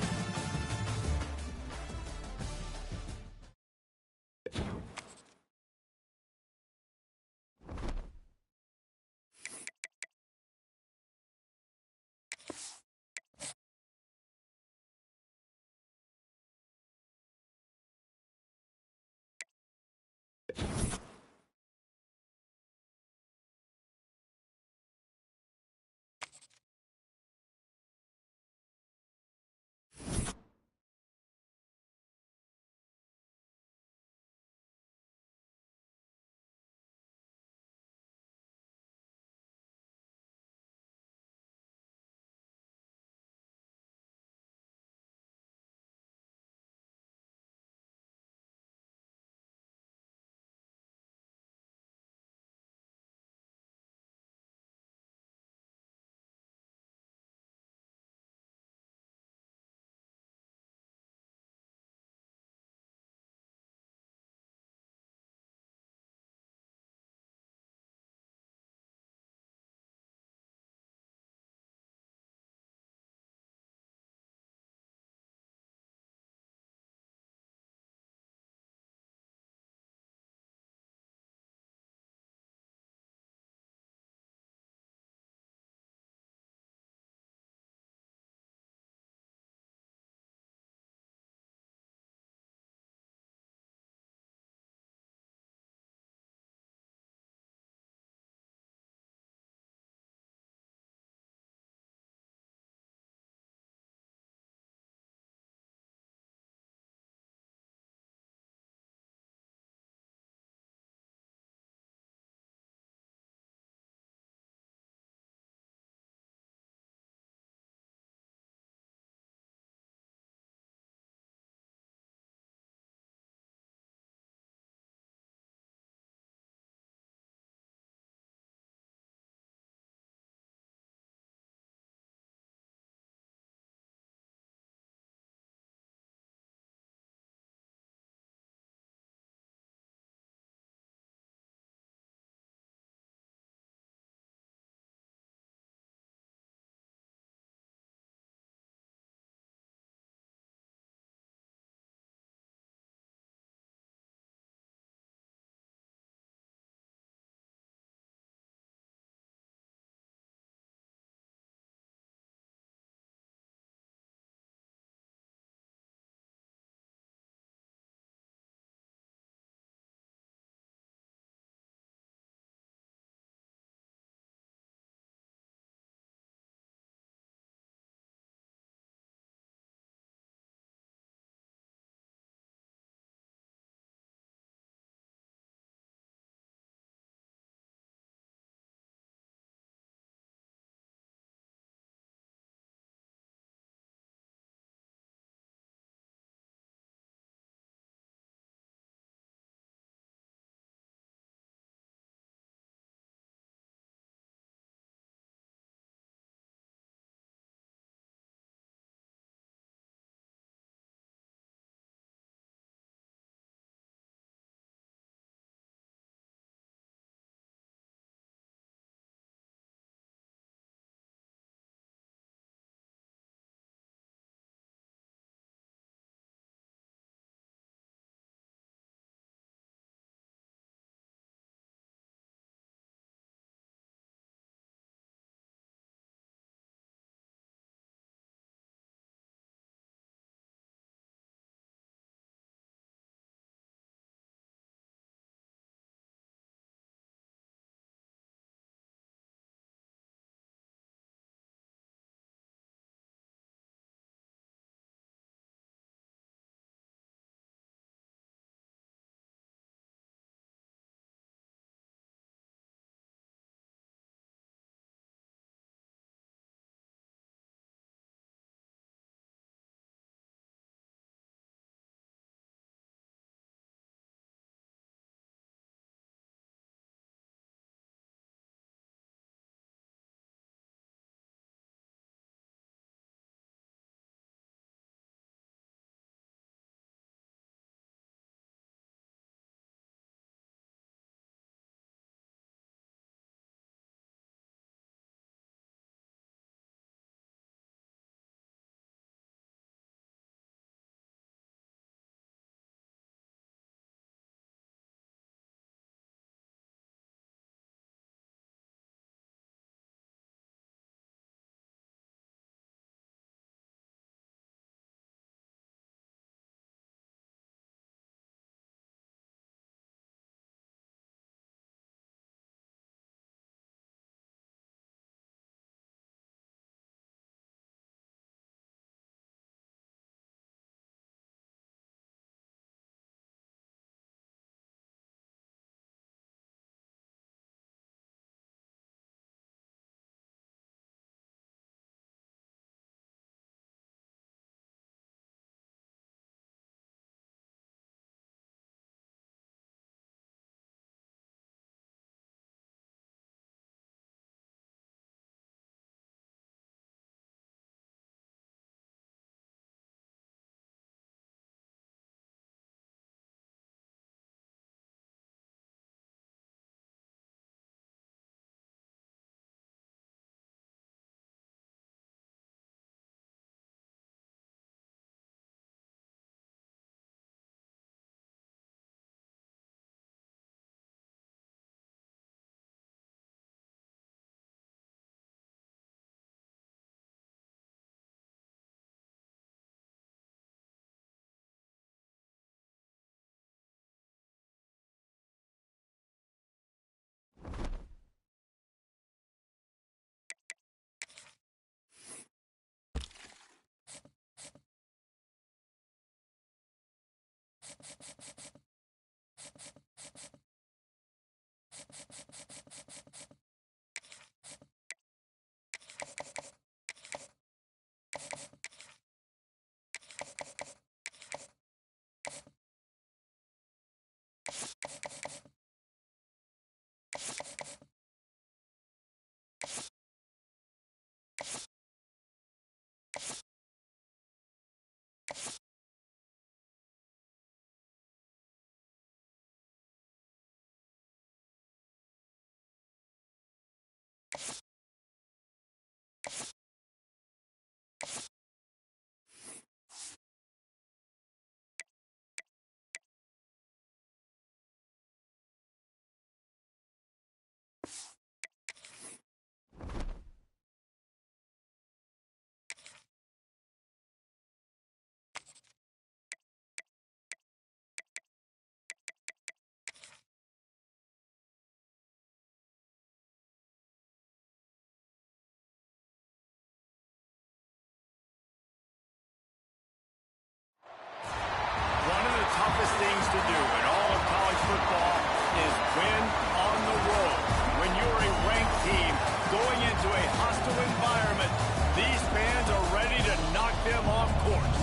Toughest things to do in all of college football is win on the road. When you're a ranked team going into a hostile environment, these fans are ready to knock them off course.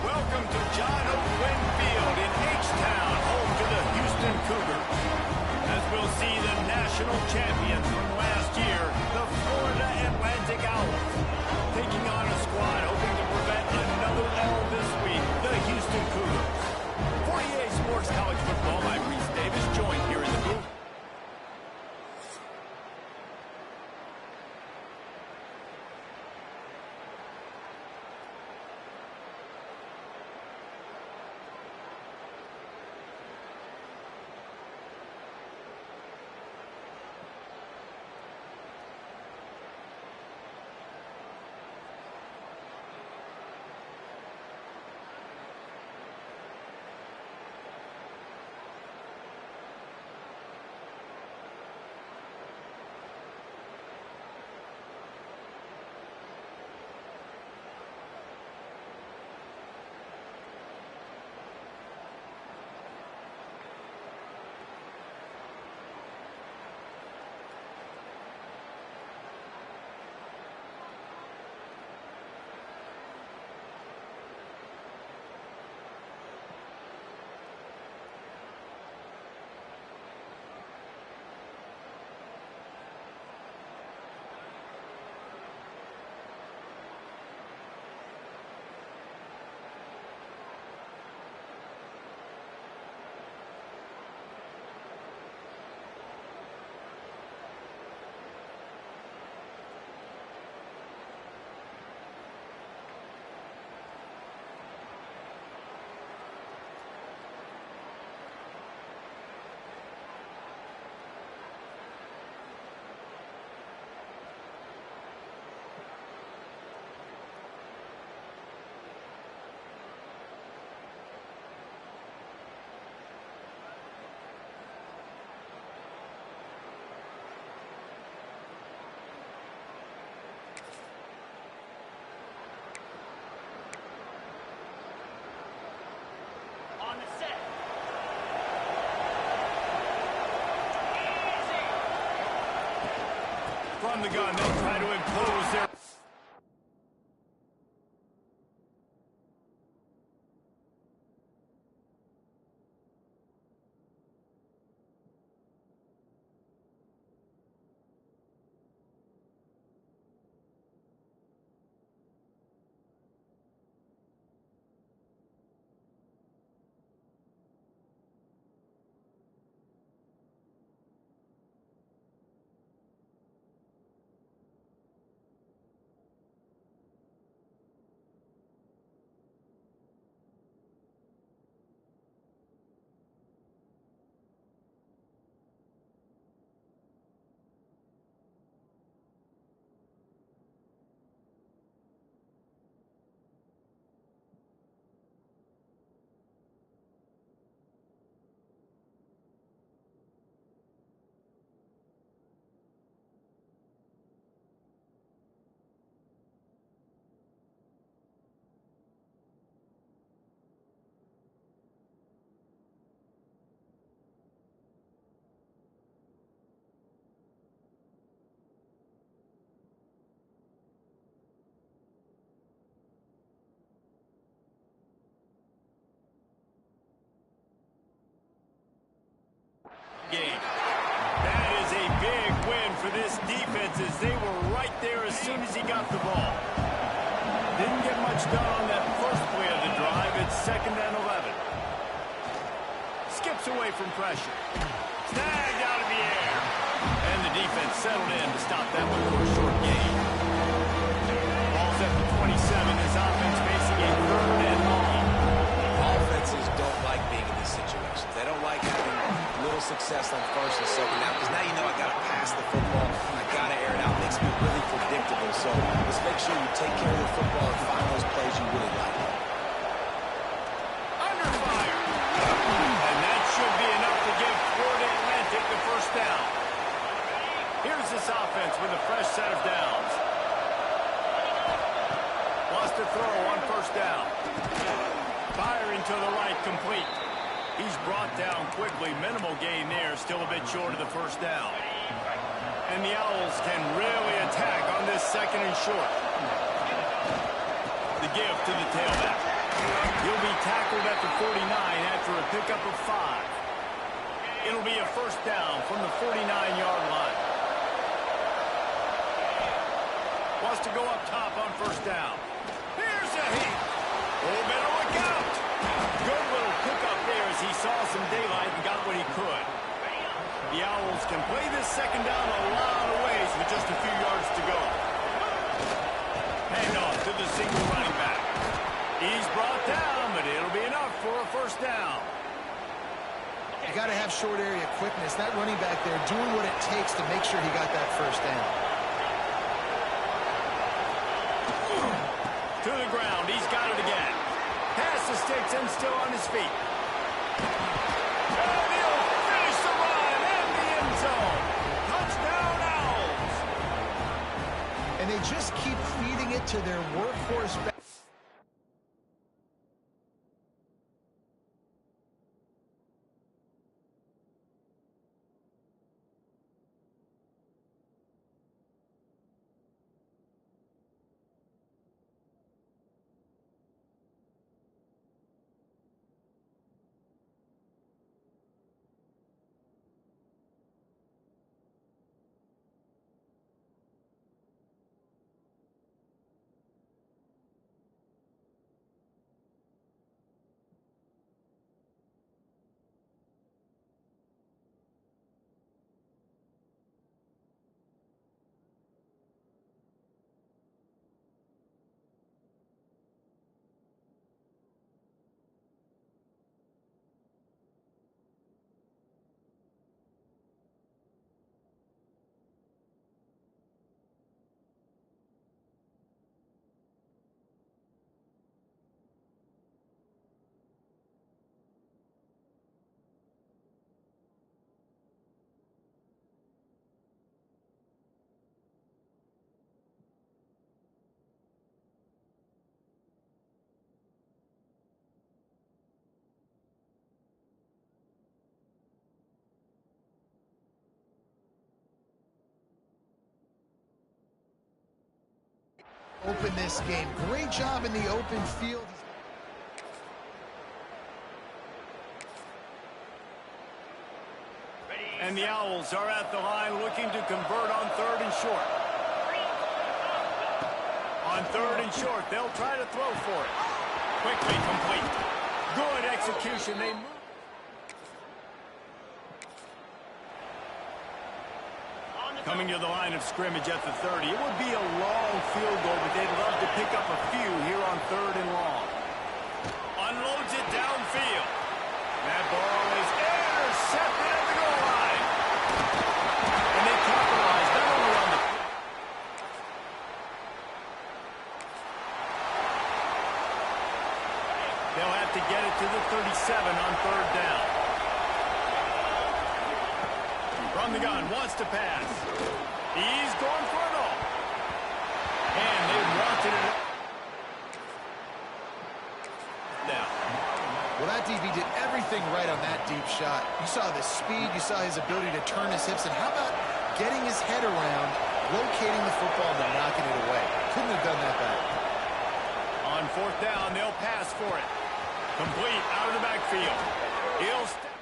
Welcome to John O. Gwynn Field in H-Town, home to the Houston Cougars. As we'll see the national champions from last year, the Florida Atlantic Owls, taking on a squad hoping to prevent another L this week, the Houston Cougars. For EA Sports College Football, I'm Reese Davis, joined here in the booth. From the gun, they'll try to impose their... defenses, they were right there as soon as he got the ball. Didn't get much done on that first play of the drive. It's 2nd and 11. Skips away from pressure. Snagged out of the air. And the defense settled in to stop that one for a short gain. Ball's at the 27. His offense facing a 3rd and long. Offenses don't like being in these situations. They don't like having little success on 1st and 2nd down because now you know I got to pass the football. I got to air it out. It makes me really predictable. So let's make sure you take care of the football and find those plays you really like. Under fire. And that should be enough to give Florida Atlantic the 1st down. Here's this offense with a fresh set of downs. Wants to throw on 1st down. Firing to the right, complete. He's brought down quickly. Minimal gain there, still a bit short of the 1st down. And the Owls can really attack on this 2nd and short. The give to the tailback. He'll be tackled at the 49 after a pickup of 5. It'll be a 1st down from the 49-yard line. Wants to go up top on 1st down. Here's a hit. Oh, better look out. Good little pickup there as he saw some daylight and got what he could. The Owls can play this 2nd down a lot of ways with just a few yards to go. Handoff to the single running back. He's brought down, but it'll be enough for a 1st down. You got to have short area quickness. That running back there doing what it takes to make sure he got that 1st down. To the ground. He's got it again. Pass the sticks and still on his feet. And he'll finish the run in the end zone. Touchdown, Owls. And they just keep feeding it to their workhorse back. Open this game. Great job in the open field. And the Owls are at the line looking to convert on 3rd and short. On 3rd and short, they'll try to throw for it. Quickly complete. Good execution. They move. Coming to the line of scrimmage at the 30. It would be a long field goal, but they'd love to pick up a few here on 3rd and long. Unloads it downfield. That ball is intercepted at the goal line. And they capitalize not only on the... They'll have to get it to the 37 on 3rd down. From the gun, wants to pass. He's going for it all. And they wanted it down. Well, that DB did everything right on that deep shot. You saw the speed, you saw his ability to turn his hips, and how about getting his head around, locating the football, and then knocking it away? Couldn't have done that better. On 4th down, they'll pass for it. Complete out of the backfield. He'll step.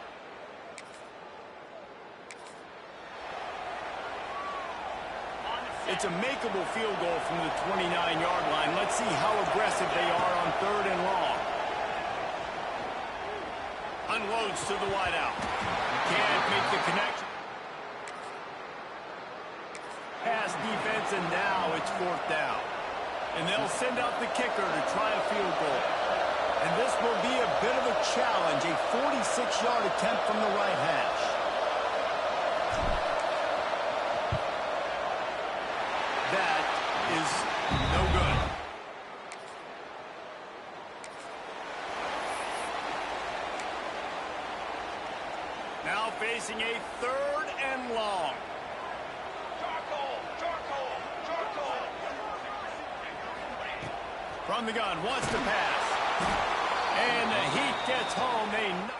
It's a makeable field goal from the 29-yard line. Let's see how aggressive they are on 3rd and long. Unloads to the wideout. Can't make the connection. Pass defense, and now it's 4th down. And they'll send out the kicker to try a field goal. And this will be a bit of a challenge, a 46-yard attempt from the right hash. That is no good. Now facing a 3rd and long. From the gun, wants to pass. And the heat gets home. They knock.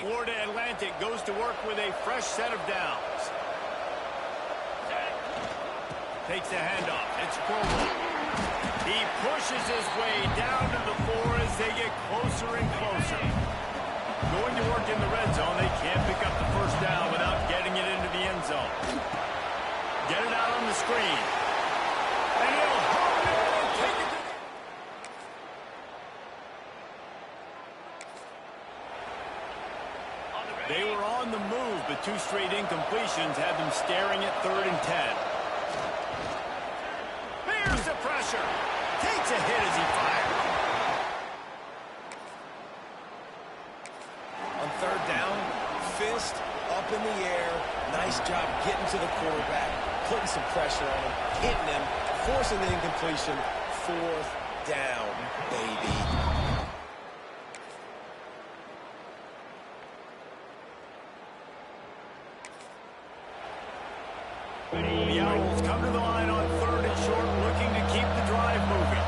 Florida Atlantic goes to work with a fresh set of downs. Takes the handoff. It's Provo. He pushes his way down to the floor as they get closer and closer. Going to work in the red zone. They can't pick up the first down without getting it into the end zone. Get it out on the screen. And he'll hop in and take it to the... They were on the move, but 2 straight incompletions have them staring at 3rd and 10. Here's the pressure. Takes a hit as he fires. On 3rd down, fist up in the air. Nice job getting to the quarterback, putting some pressure on him, hitting him, forcing the incompletion. 4th down, baby. The Owls come to the line on 3rd and short, looking to keep the drive moving.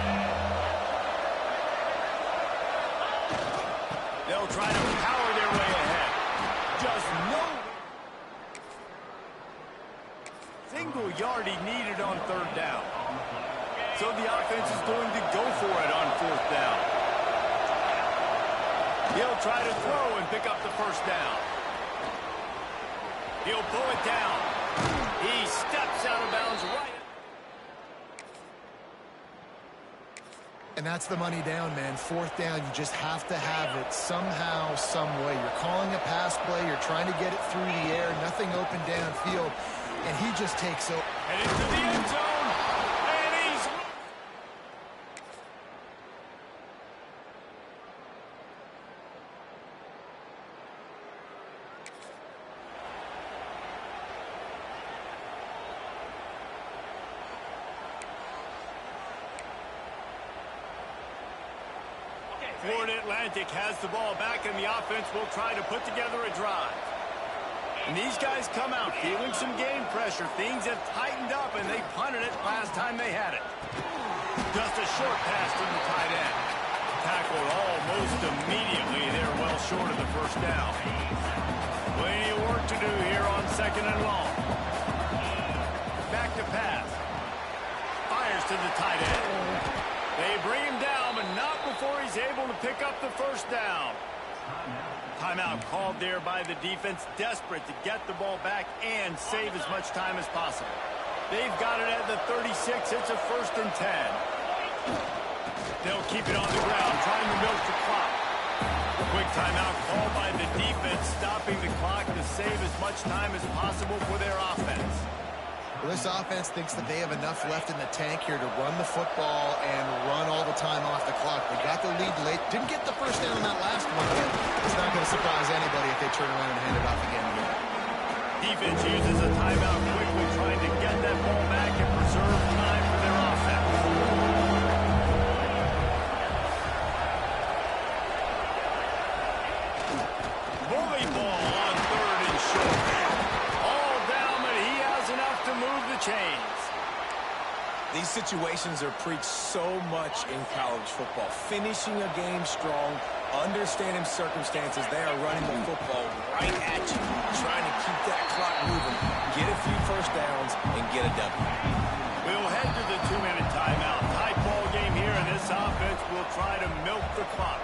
They'll try to power their way ahead. Just no single yardage needed on 3rd down. So the offense is going to go for it on 4th down. He'll try to throw and pick up the first down. He'll pull it down. He steps out of bounds right. And that's the money down, man. 4th down, you just have to have it somehow, some way. You're calling a pass play. You're trying to get it through the air. Nothing open downfield. And he just takes over. And into the end zone. And he's... Florida Atlantic has the ball back, and the offense will try to put together a drive. And these guys come out feeling some game pressure. Things have tightened up, and they punted it last time they had it. Just a short pass to the tight end. Tackled almost immediately. They're well short of the first down. Plenty of work to do here on 2nd and long. Back to pass. Fires to the tight end. They bring him down, but not before he's able to pick up the first down. Timeout called there by the defense, desperate to get the ball back and save as much time as possible. They've got it at the 36. It's a 1st and 10. They'll keep it on the ground, trying to milk the clock. Quick timeout called by the defense, stopping the clock to save as much time as possible for their offense. Well, this offense thinks that they have enough left in the tank here to run the football and run all the time off the clock. They got the lead late. Didn't get the first down on that last one, but it's not going to surprise anybody if they turn around and hand it off again here. Defense uses a timeout quickly, trying to get that ball back and preserve time for their offense. Bully ball on 3rd and short. All down, but he has enough to move the chains. These situations are preached so much in college football. Finishing a game strong, understanding circumstances. They are running the football right at you, trying to keep that clock moving, get a few first downs, and get a W. We'll head to the 2-minute timeout. Tight ball game here, and this offense will try to milk the clock.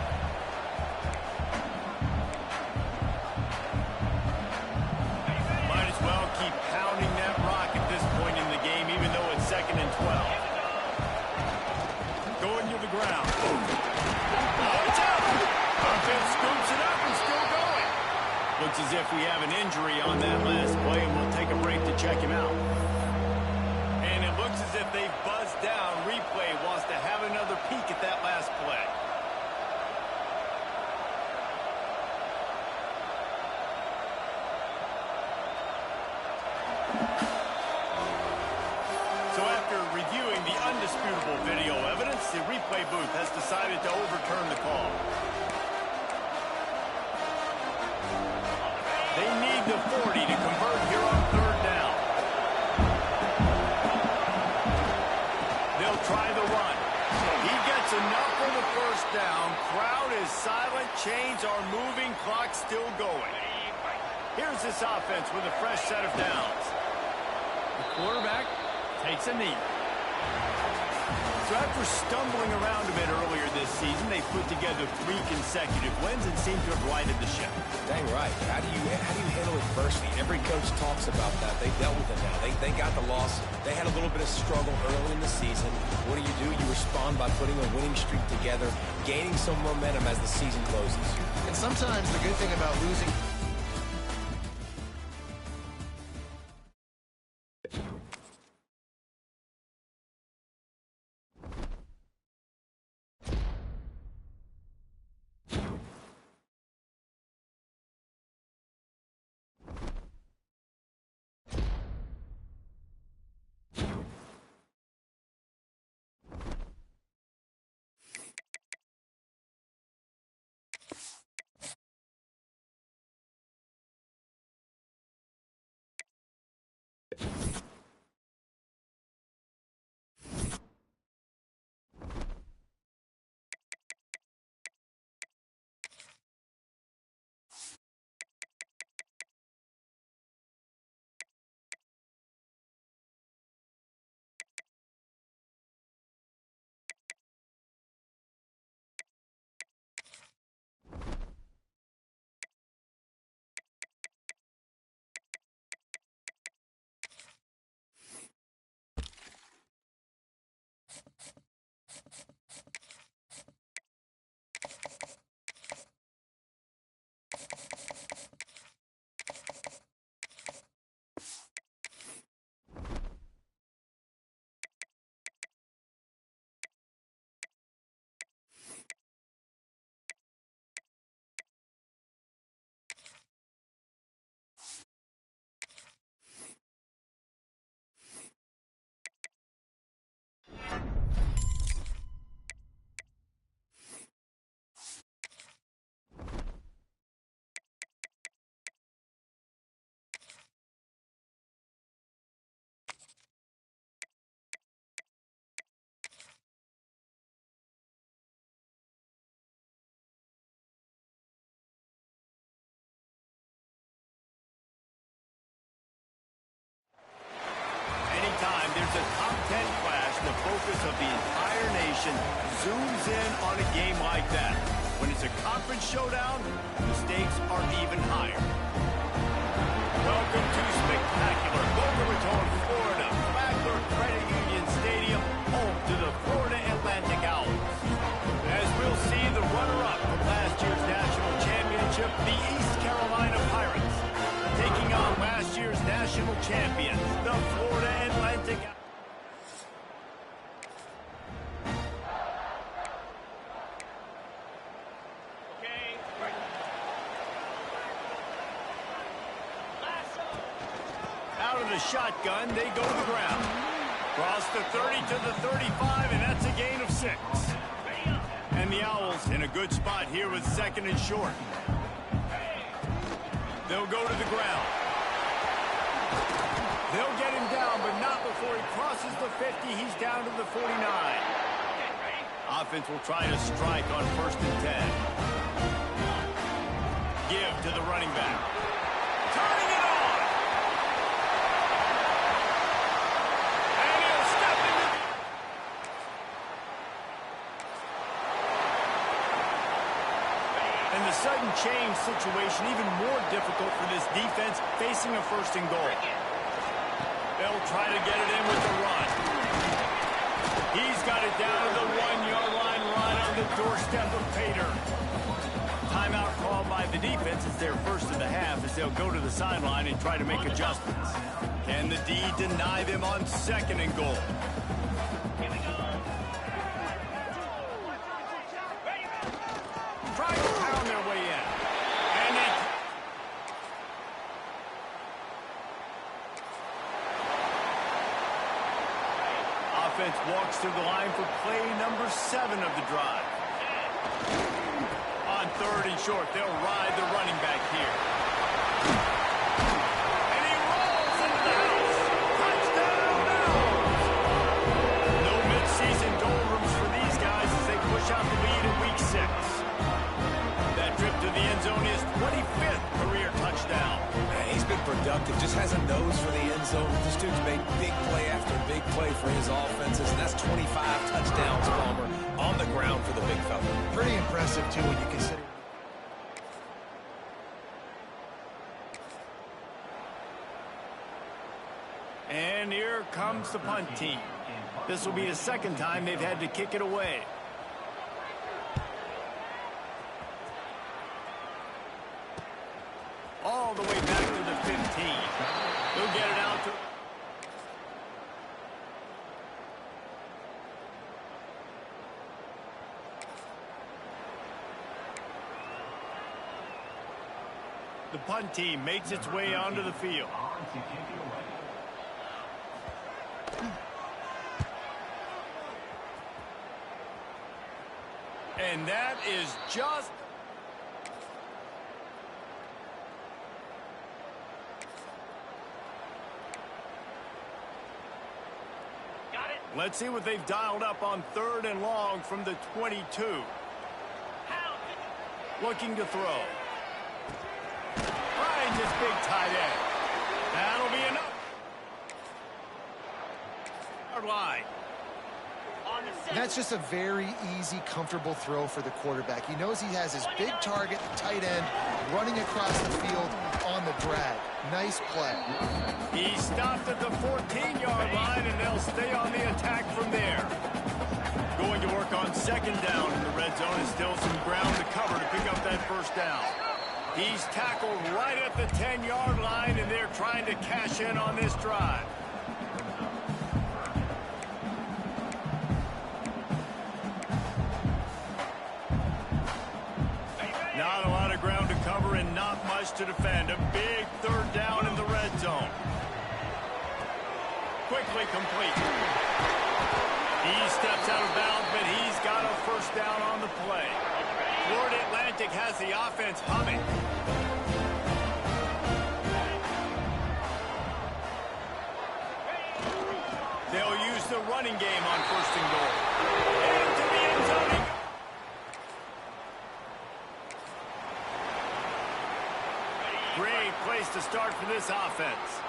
guess we have an injury on that last play, and we'll take a break to check him out. And it looks as if they've buzzed down. Replay wants to have another peek at that last play. So after reviewing the undisputable video evidence, the replay booth has decided to overturn the call. They need the 40 to convert here on third down. They'll try the run. He gets enough for the first down. Crowd is silent. Chains are moving. Clock still going. Here's this offense with a fresh set of downs. The quarterback takes a knee. So after stumbling around a bit earlier this season, they put together 3 consecutive wins and seem to have righted the ship. Dang right. How do you handle adversity? Every coach talks about that. They dealt with it now. They got the loss. They had a little bit of struggle early in the season. What do? You respond by putting a winning streak together, gaining some momentum as the season closes. And sometimes the good thing about losing... There's a top 10 clash. The focus of the entire nation zooms in on a game like that. When it's a conference showdown, the stakes are even higher. Welcome to spectacular Boca Raton, Florida. Flagler Credit Union Stadium, home to the Florida Atlantic Owls. As we'll see, the runner-up from last year's national championship, the East Carolina Pirates, taking on last year's national champions, the Florida Atlantic Owls. Out of the shotgun, they go to the ground. Cross the 30 to the 35, and that's a gain of 6. And the Owls in a good spot here with second and short. They'll go to the ground. They'll get him down, but not before he crosses the 50. He's down to the 49. Offense will try to strike on 1st and 10. Give to the running back. Turning it on! And he'll step into the... And the sudden change situation even more difficult for this defense facing a 1st and goal. They'll try to get it in with the run. He's got it down to the 1-yard line right on the doorstep of Pater. timeout called by the defense as their first of the half as they'll go to the sideline and try to make adjustments. Can the D deny them on 2nd and goal? Try to pound their way in. And they... Offense walks through the line for play number 7 of the drive. On 3rd and short, they'll ride the running back here. And he rolls into the house. Touchdown Browns! No midseason doldrums for these guys as they push out the lead in week 6. That trip to the end zone is 25th career touchdown. Man, he's been productive, just has a nose for the end zone. This dude's made big play after big play for his offenses, and that's 25 touchdowns, Palmer, on the ground for the big fella. Pretty impressive, too, when you consider... And here comes the punt team. This will be the 2nd time they've had to kick it away. All the way back to the 15. He'll get it out to... The punt team makes its way onto the field. And that is just... Let's see what they've dialed up on 3rd and long from the 22. Looking to throw. Finds his big tight end. That'll be enough. Line. That's just a very easy, comfortable throw for the quarterback. He knows he has his big target, the tight end, running across the field on the drag. Nice play. He stopped at the 14-yard line, and they'll stay on the attack from there. Going to work on 2nd down in the red zone, and still some ground to cover to pick up that 1st down. He's tackled right at the 10-yard line, and they're trying to cash in on this drive. Not a lot of ground to cover and not much to defend. A big 3rd down in the red zone. Quickly complete. He steps out of bounds, but he's got a 1st down on the play. Florida Atlantic has the offense humming. They'll use the running game on 1st and goal. Into the end zone. Great place to start for this offense.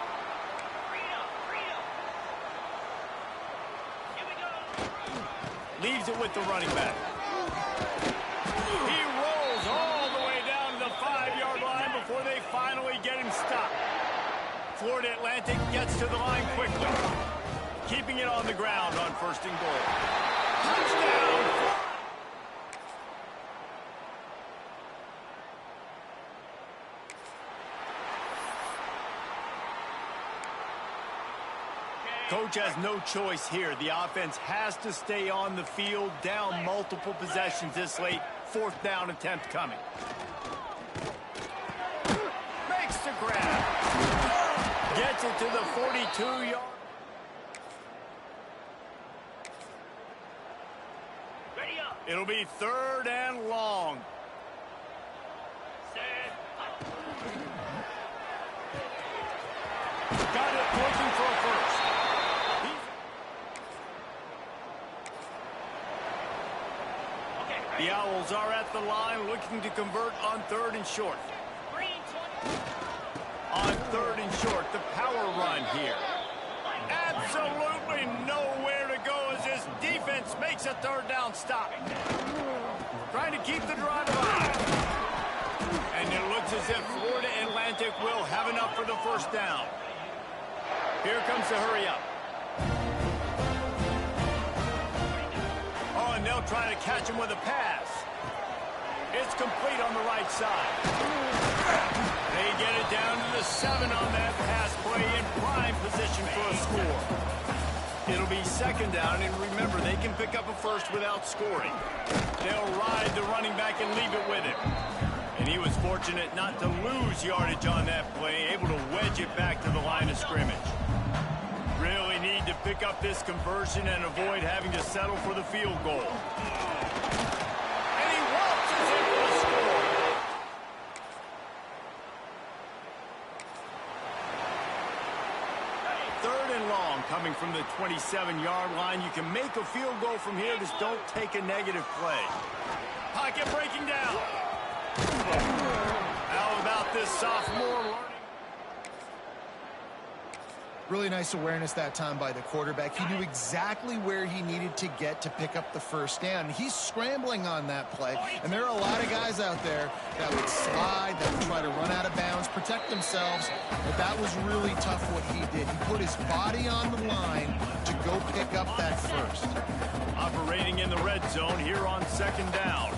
Leaves it with the running back. He rolls all the way down to the 5-yard line before they finally get him stopped. Florida Atlantic gets to the line quickly, keeping it on the ground on 1st and goal. Touchdown! Coach has no choice here. The offense has to stay on the field, down multiple possessions this late. 4th down attempt coming. Makes the grab. Gets it to the 42-yard. It'll be 3rd and long. Got it looking for a 1st. The Owls are at the line looking to convert on 3rd and short. On 3rd and short, the power run here. Absolutely nowhere to go as this defense makes a 3rd down stop. Trying to keep the drive alive. And it looks as if Florida Atlantic will have enough for the 1st down. Here comes the hurry up. Oh, and they'll try to catch him with a pass. It's complete on the right side. They get it down to the 7 on that pass play in prime position for a score. It'll be second down, and remember, they can pick up a first without scoring. They'll ride the running back and leave it with him. And he was fortunate not to lose yardage on that play, able to wedge it back to the line of scrimmage. Really need to pick up this conversion and avoid having to settle for the field goal. And he waltzes in for the score. Third and long coming from the 27-yard line. You can make a field goal from here. Just don't take a negative play. Pocket breaking down. How about this sophomore learning? Really nice awareness that time by the quarterback. He knew exactly where he needed to get to pick up the first down. He's scrambling on that play, and there are a lot of guys out there that would slide, that would try to run out of bounds, protect themselves, but that was really tough what he did. He put his body on the line to go pick up that first. Operating in the red zone here on second down.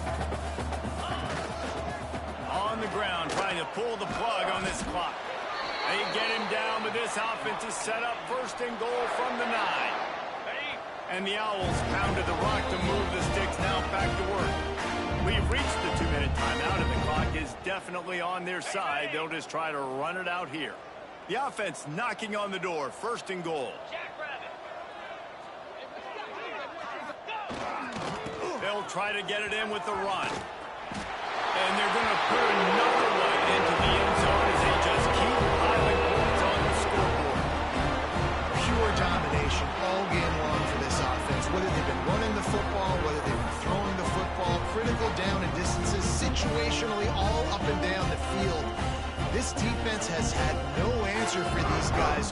On the ground, trying to pull the plug on this clock. They get him down, but this offense is set up first and goal from the 9. And the Owls pounded the rock to move the sticks now back to work. We've reached the 2-minute timeout, and the clock is definitely on their side. They'll just try to run it out here. The offense knocking on the door, first and goal. They'll try to get it in with the run. And they're going to put another one into the end zone as they just keep piling points on the scoreboard. Pure domination all game long for this offense. Whether they've been running the football, whether they've been throwing the football, critical down and distances, situationally all up and down the field. This defense has had no answer for these guys.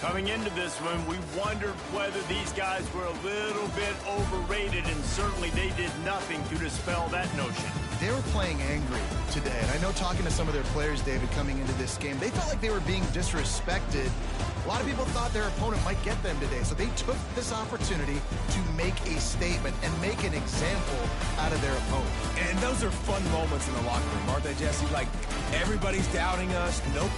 Coming into this one, we wondered whether these guys were a little bit overrated, and certainly they did nothing to dispel that notion. They were playing angry today, and I know talking to some of their players, David, coming into this game, they felt like they were being disrespected. A lot of people thought their opponent might get them today, so they took this opportunity to make a statement and make an example out of their opponent. And those are fun moments in the locker room, aren't they, Jesse? Like, everybody's doubting us. Nope.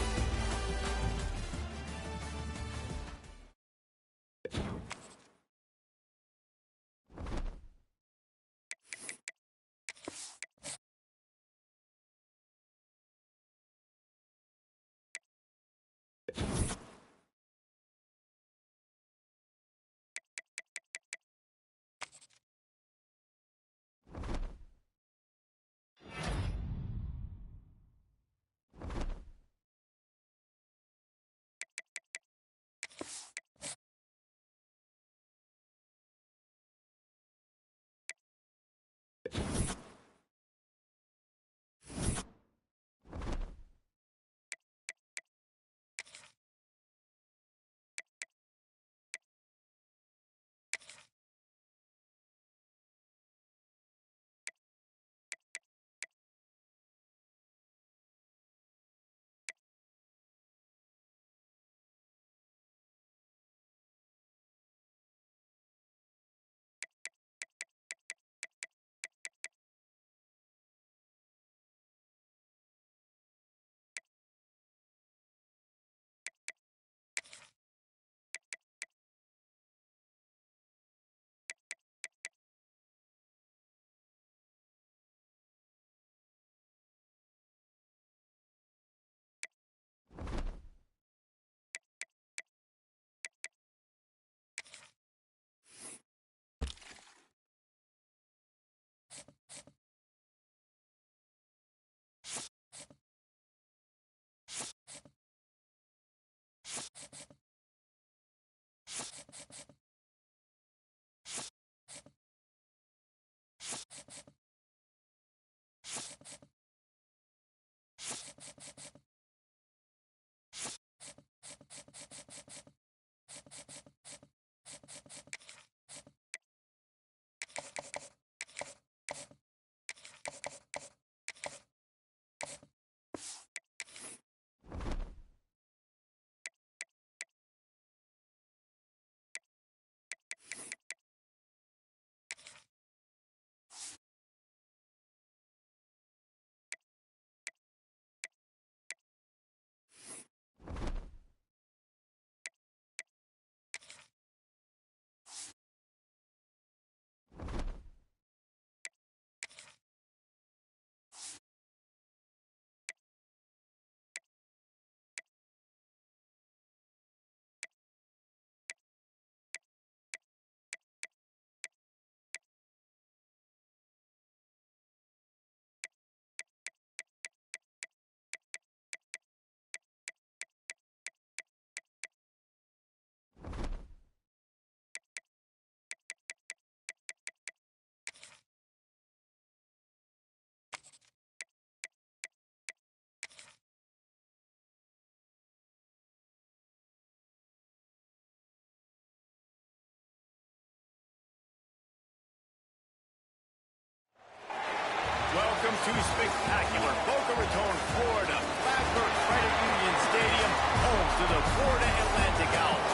Welcome to spectacular Boca Raton, Florida. Flatbird Credit Union Stadium, home to the Florida Atlantic Owls.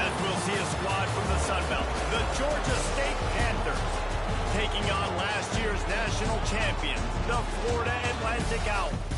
As we'll see a squad from the Sun Belt, the Georgia State Panthers, taking on last year's national champion, the Florida Atlantic Owls.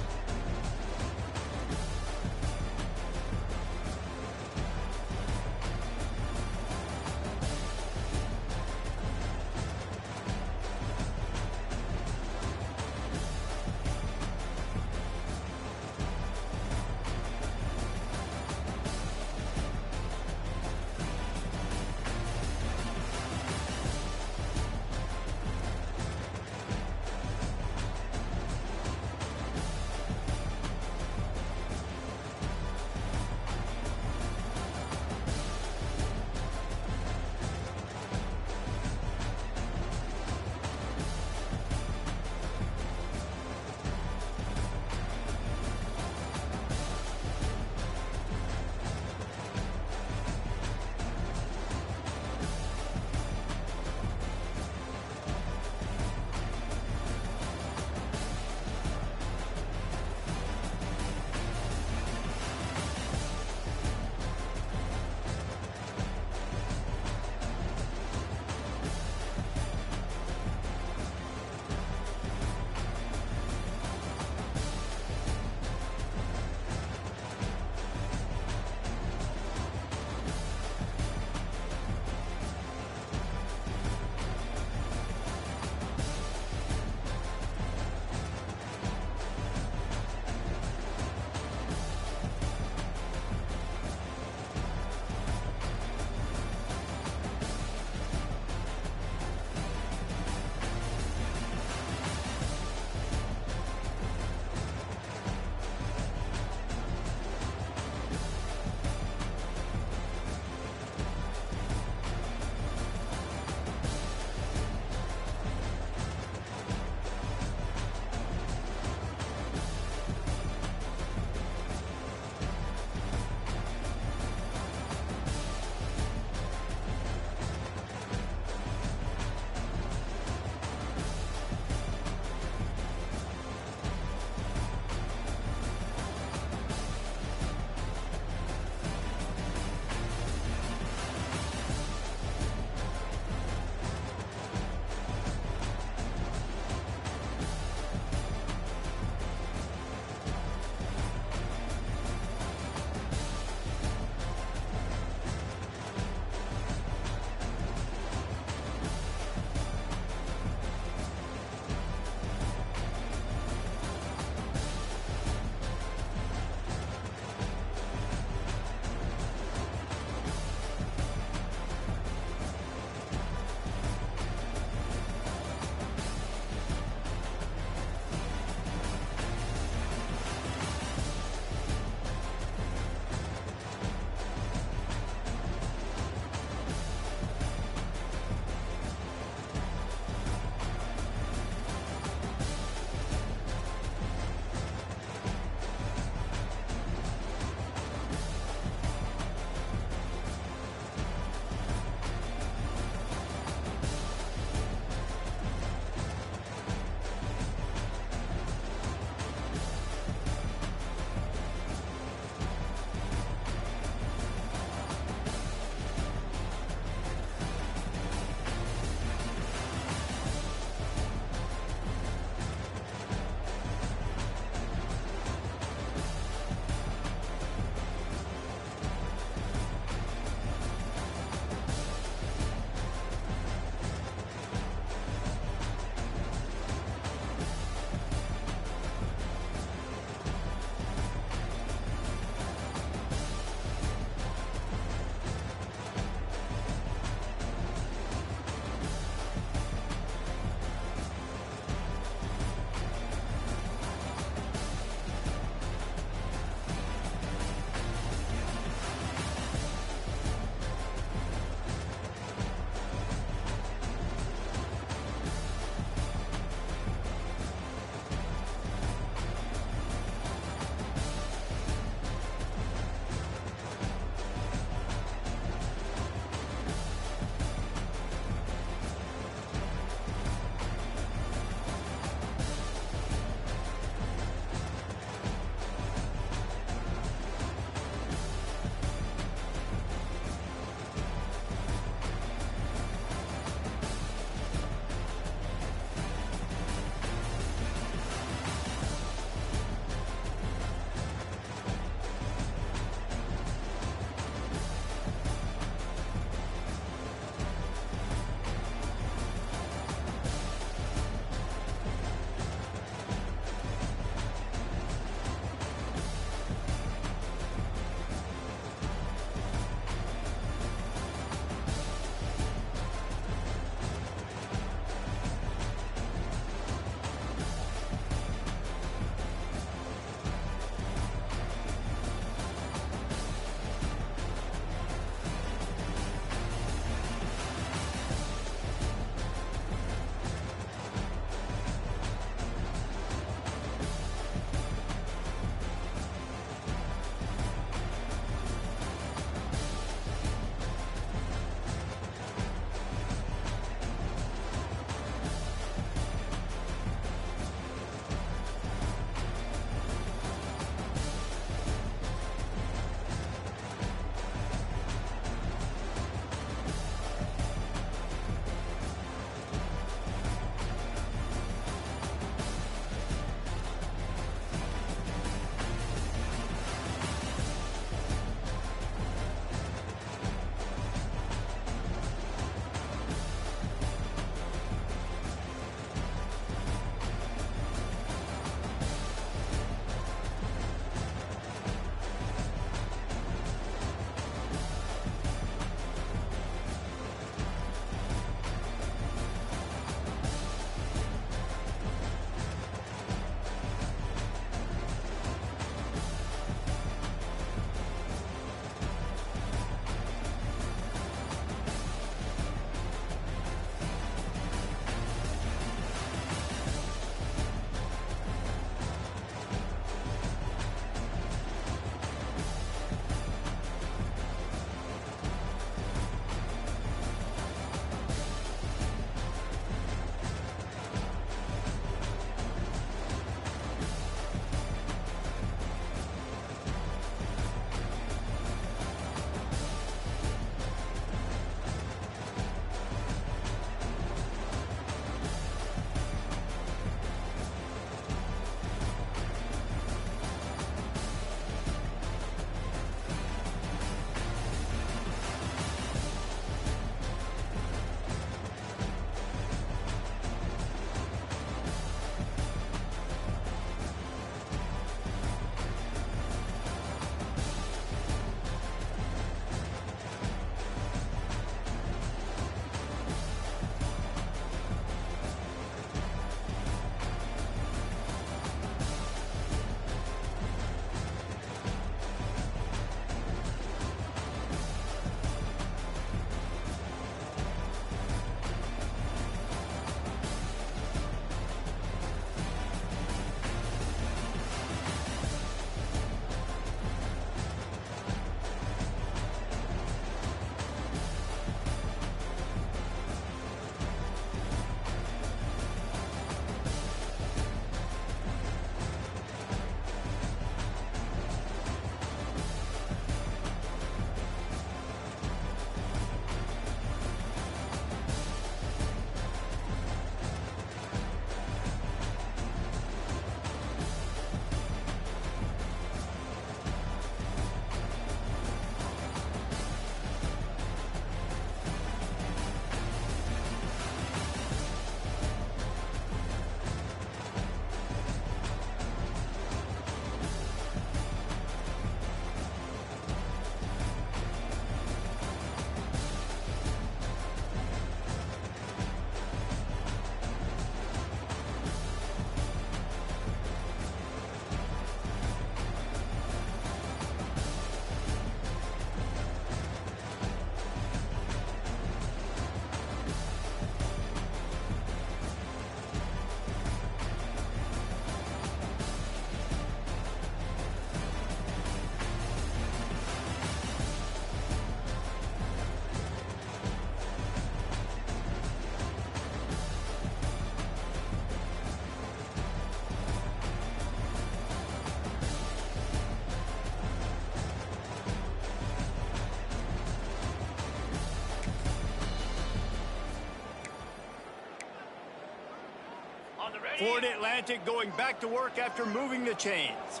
Florida Atlantic going back to work after moving the chains.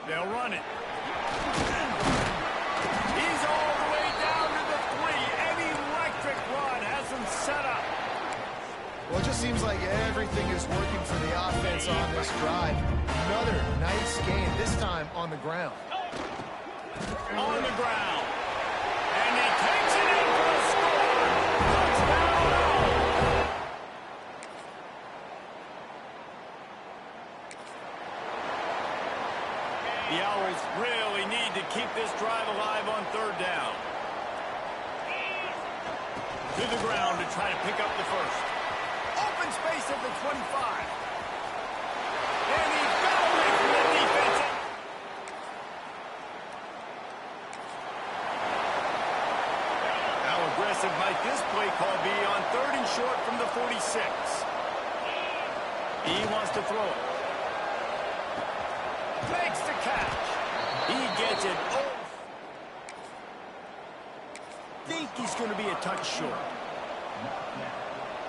They'll run it. He's all the way down to the 3. An electric run has him set up. Well, it just seems like everything is working for the offense on this drive. Another nice game, this time on the ground. On the ground. And he takes it in for a score. Touchdown. The Owls really need to keep this drive alive on third down. To the ground to try to pick up the first. Open space at the 25. And he got away from the defense. How aggressive might this play call be on 3rd and short from the 46? He wants to throw it. Makes the catch. He gets it. Oh. Think he's going to be a touch short.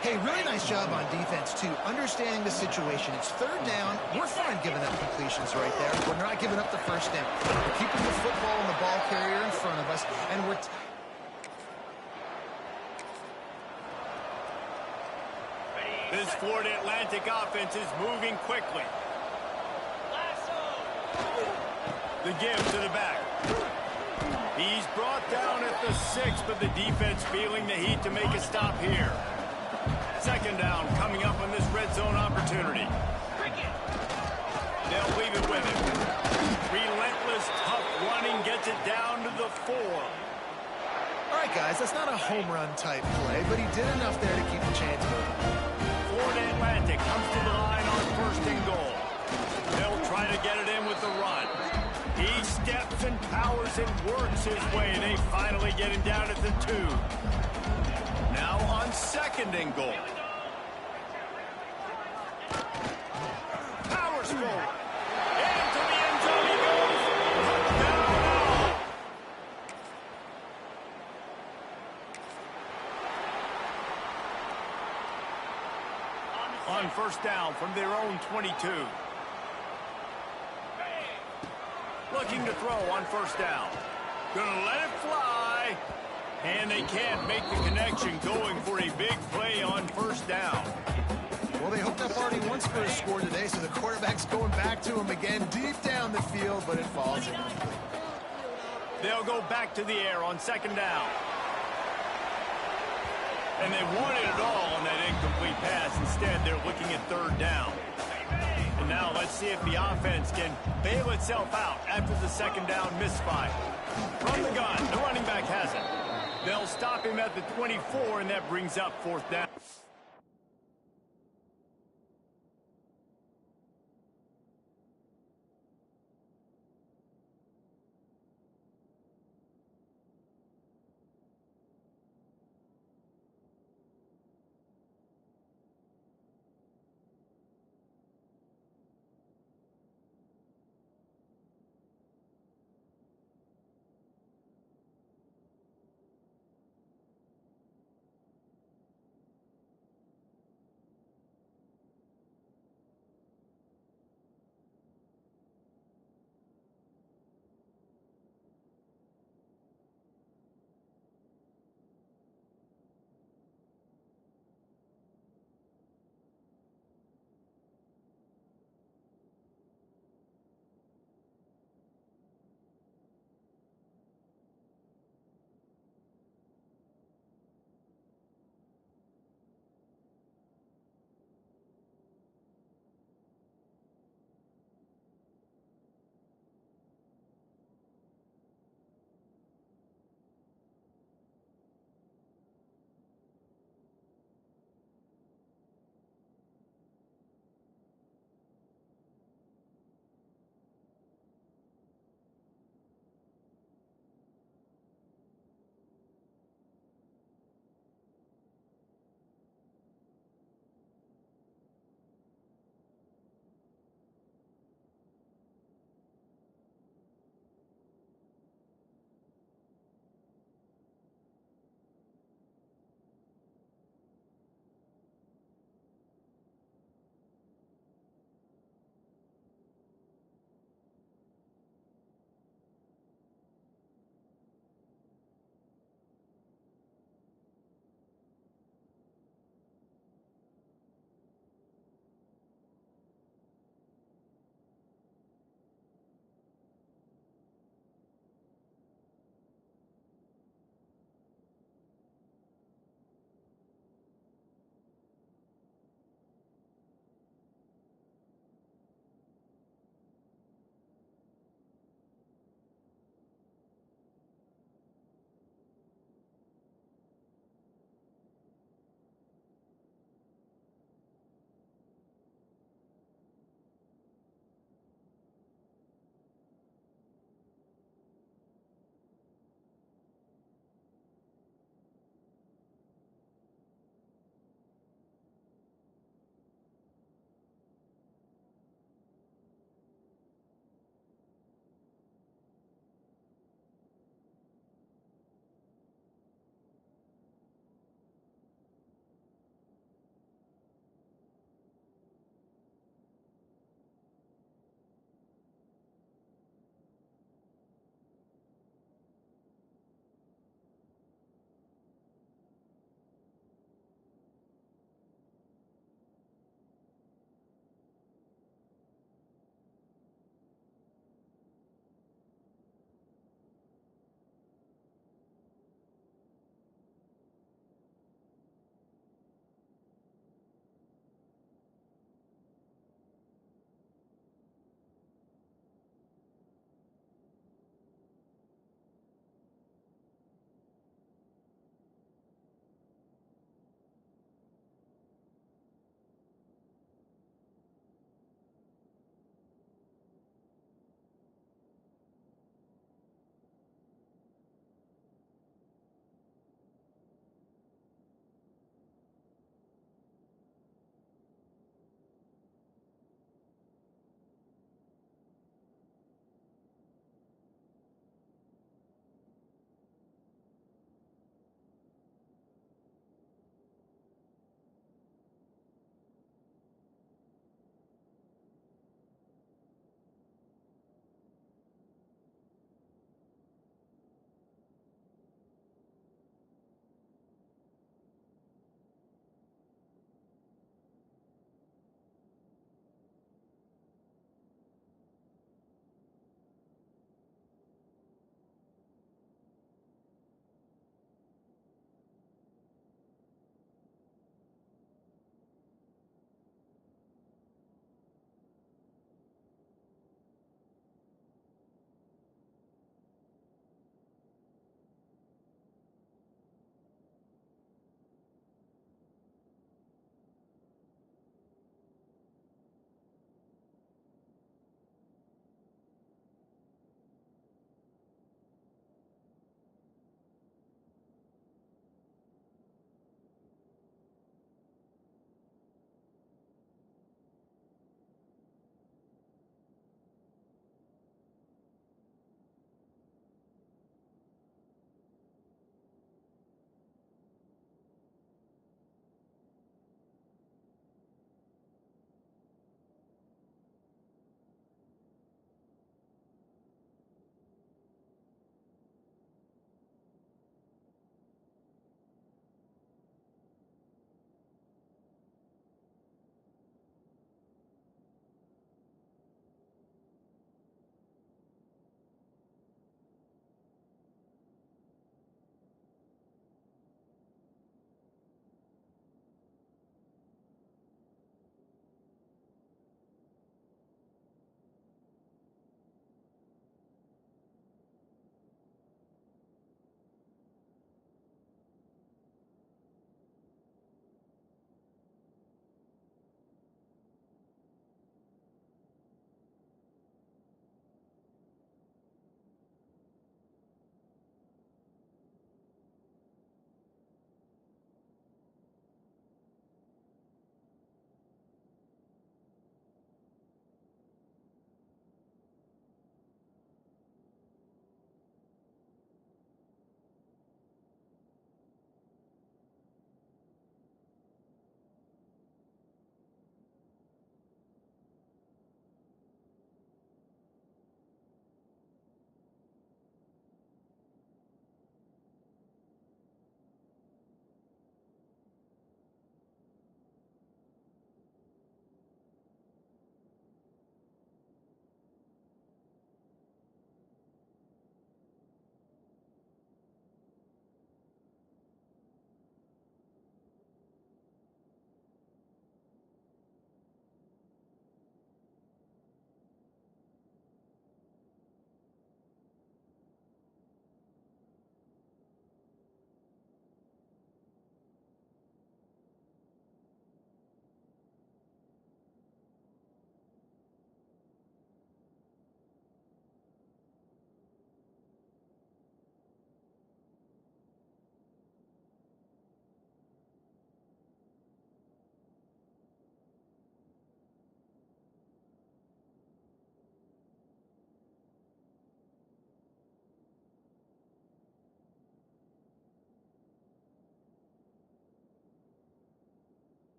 Hey, really nice job on defense, too. Understanding the situation. It's 3rd down. We're fine giving up completions right there. We're not giving up the first down. We're keeping the football and the ball carrier in front of us, and we're... This Florida Atlantic offense is moving quickly. The give to the back. He's brought down at the 6, but the defense feeling the heat to make a stop here. 2nd down coming up on this red zone opportunity. They'll leave it with him. Relentless, tough running gets it down to the 4. All right, guys, that's not a home run type play, but he did enough there to keep the chains moving. Florida Atlantic comes to the line on 1st and goal. They'll try to get it in with the run. He steps and powers and works his way. They finally get him down at the 2. Now on 2nd and goal. Powers forward. Into the end zone he goes. Touchdown. On 1st down from their own 22. Looking to throw on 1st down. Gonna let it fly. And they can't make the connection, going for a big play on 1st down. Well, they hooked up already once for a score today, so the quarterback's going back to him again deep down the field, but it falls incomplete. They'll go back to the air on 2nd down. And they wanted it all on that incomplete pass. Instead, they're looking at 3rd down. And now let's see if the offense can bail itself out after the 2nd down misfire. From the gun, the running back has it. They'll stop him at the 24, and that brings up 4th down.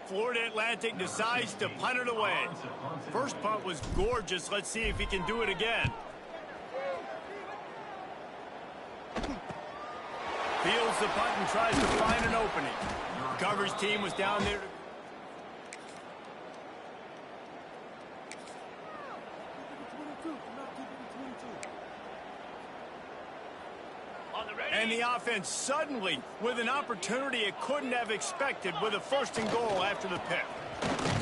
Florida Atlantic decides to punt it away. First punt was gorgeous. Let's see if he can do it again. Fields the punt and tries to find an opening. Coverage team was down there. And the offense suddenly, with an opportunity it couldn't have expected, with a 1st and goal after the pick.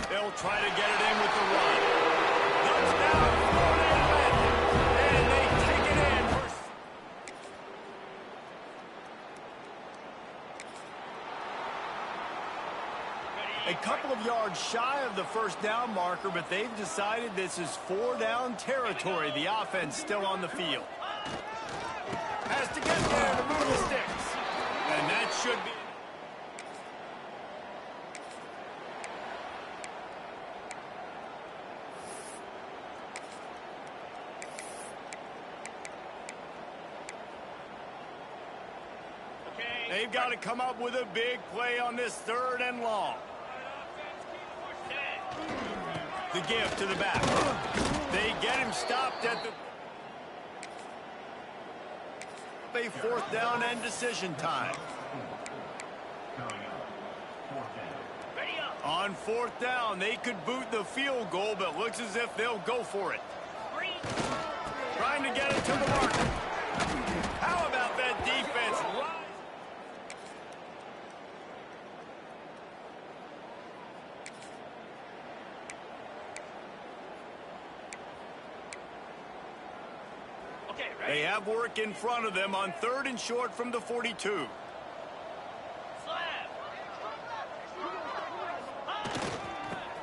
They'll try to get it in with the run. Touchdown, Florida Atlantic. And they take it in. A couple of yards shy of the 1st down marker, but they've decided this is 4-down territory. The offense still on the field. Has to get there to move the sticks. And that should be... They've got to come up with a big play on this 3rd and long. The give to the back. They get him stopped at the... A 4th down and decision time. On 4th down, they could boot the field goal, but looks as if they'll go for it. Trying to get it to the mark. How about that defense? They have work in front of them on 3rd and short from the 42.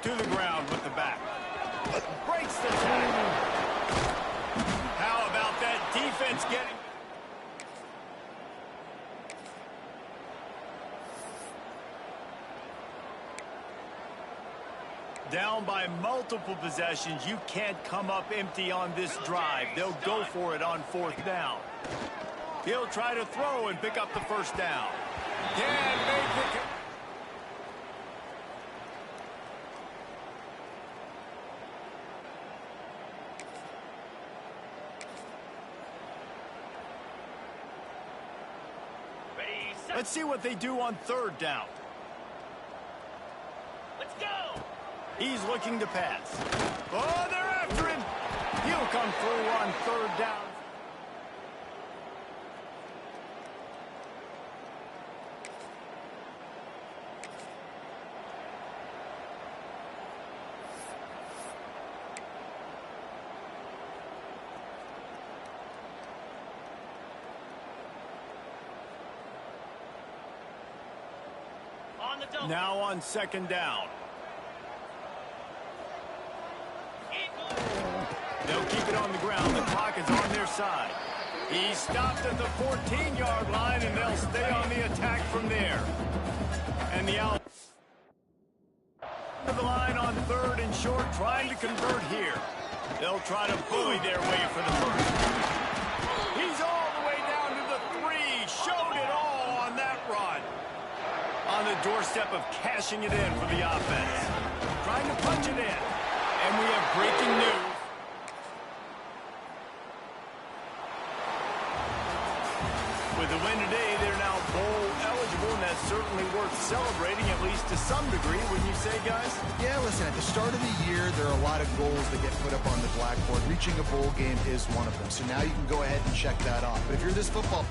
To the ground with the back. Breaks the tackle. How about that defense getting... Down by multiple possessions, you can't come up empty on this drive. They'll go for it on 4th down. He'll try to throw and pick up the 1st down. Can't make the... Let's see what they do on 3rd down. Let's go! He's looking to pass. Oh, they're after him. He'll come through on 3rd down. Now on 2nd down. They'll keep it on the ground. The clock is on their side. He stopped at the 14-yard line, and they'll stay on the attack from there. And the out of the line on 3rd and short, trying to convert here. They'll try to bully their way for the 1st. He's all the way down to the 3. Showed it all on that run. On the doorstep of cashing it in for the offense. Trying to punch it in. And we have breaking news. With the win today, they're now bowl eligible, and that's certainly worth celebrating, at least to some degree, wouldn't you say, guys? Yeah, listen, at the start of the year, there are a lot of goals that get put up on the blackboard. Reaching a bowl game is one of them. So now you can go ahead and check that off. But if you're this football...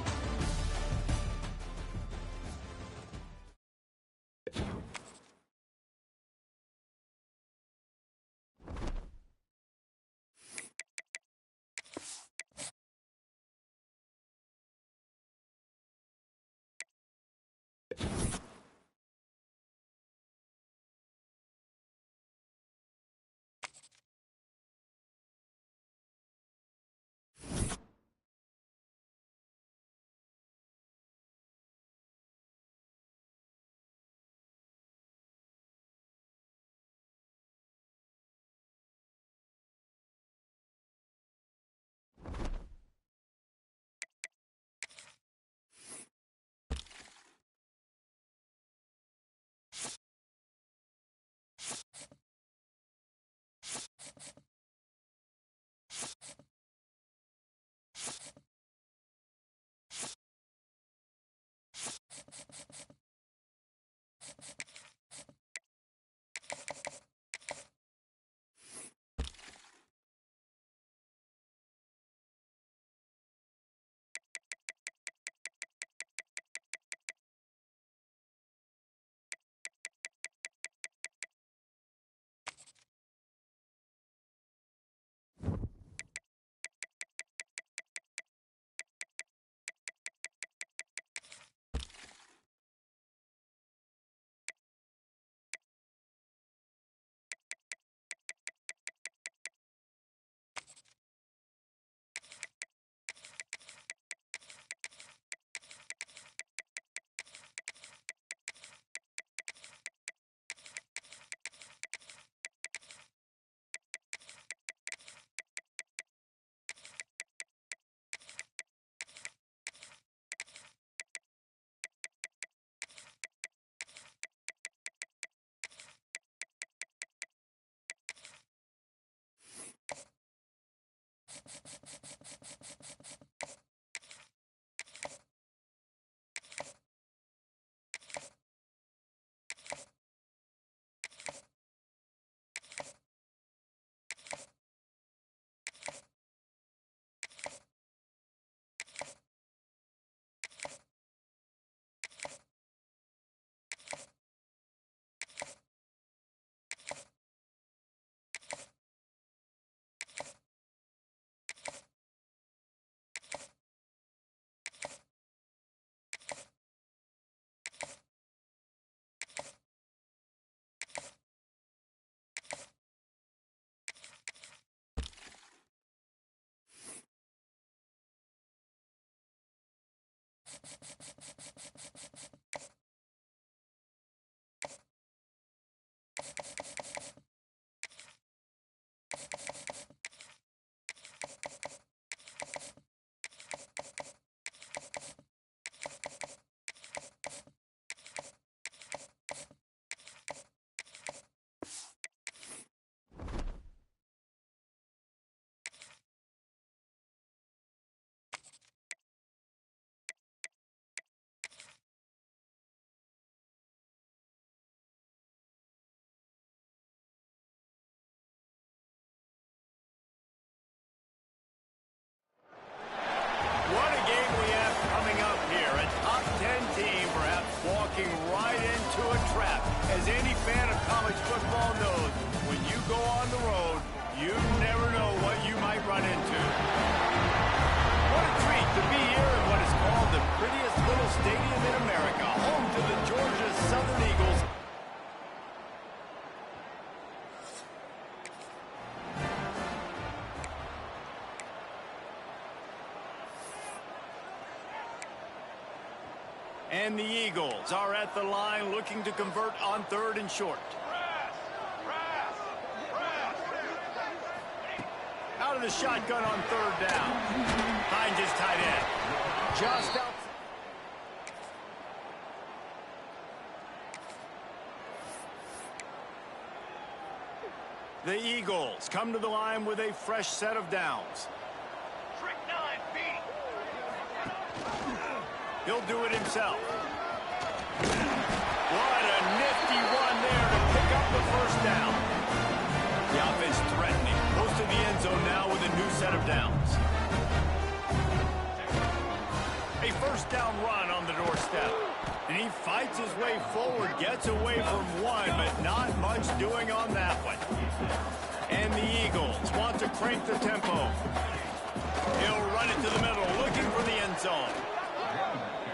What a game we have coming up here. A top 10 team perhaps walking right into a trap. As any fan of college football knows, when you go on the road, you never know what you might run into. What a treat to be here in what is called the prettiest little stadium in America, home to the Georgia Southern Eagles. And the Eagles are at the line looking to convert on 3rd and short. Out of the shotgun on 3rd down. Finds his tight end. Just out. The Eagles come to the line with a fresh set of downs. He'll do it himself. What a nifty run there to pick up the first down. The offense threatening. Close to the end zone now with a new set of downs. A first down run on the doorstep. And he fights his way forward, gets away from one, but not much doing on that one. And the Eagles want to crank the tempo. He'll run it to the middle, looking for the end zone.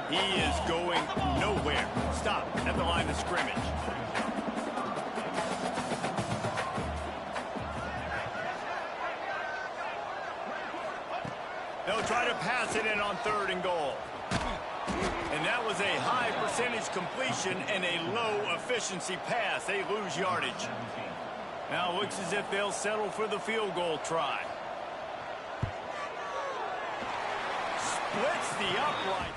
He is going nowhere. Stop at the line of scrimmage. They'll try to pass it in on 3rd and goal. And that was a high percentage completion and a low efficiency pass. They lose yardage. Now it looks as if they'll settle for the field goal try. Splits the upright.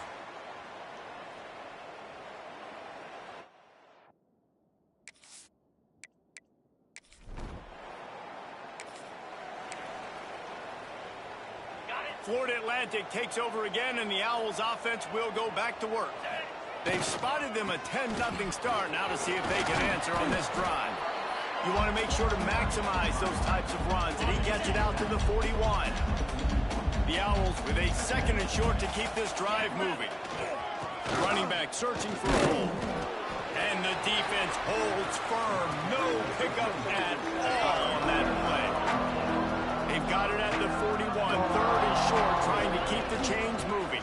Florida Atlantic takes over again, and the Owls offense will go back to work. They've spotted them a 10-0 start. Now to see if they can answer on this drive. You want to make sure to maximize those types of runs, and he gets it out to the 41. The Owls with a 2nd and short to keep this drive moving. Running back searching for a hole. And the defense holds firm. No pickup at all on that play. They've got it at the 41, 3rd and short, trying to keep the chains moving.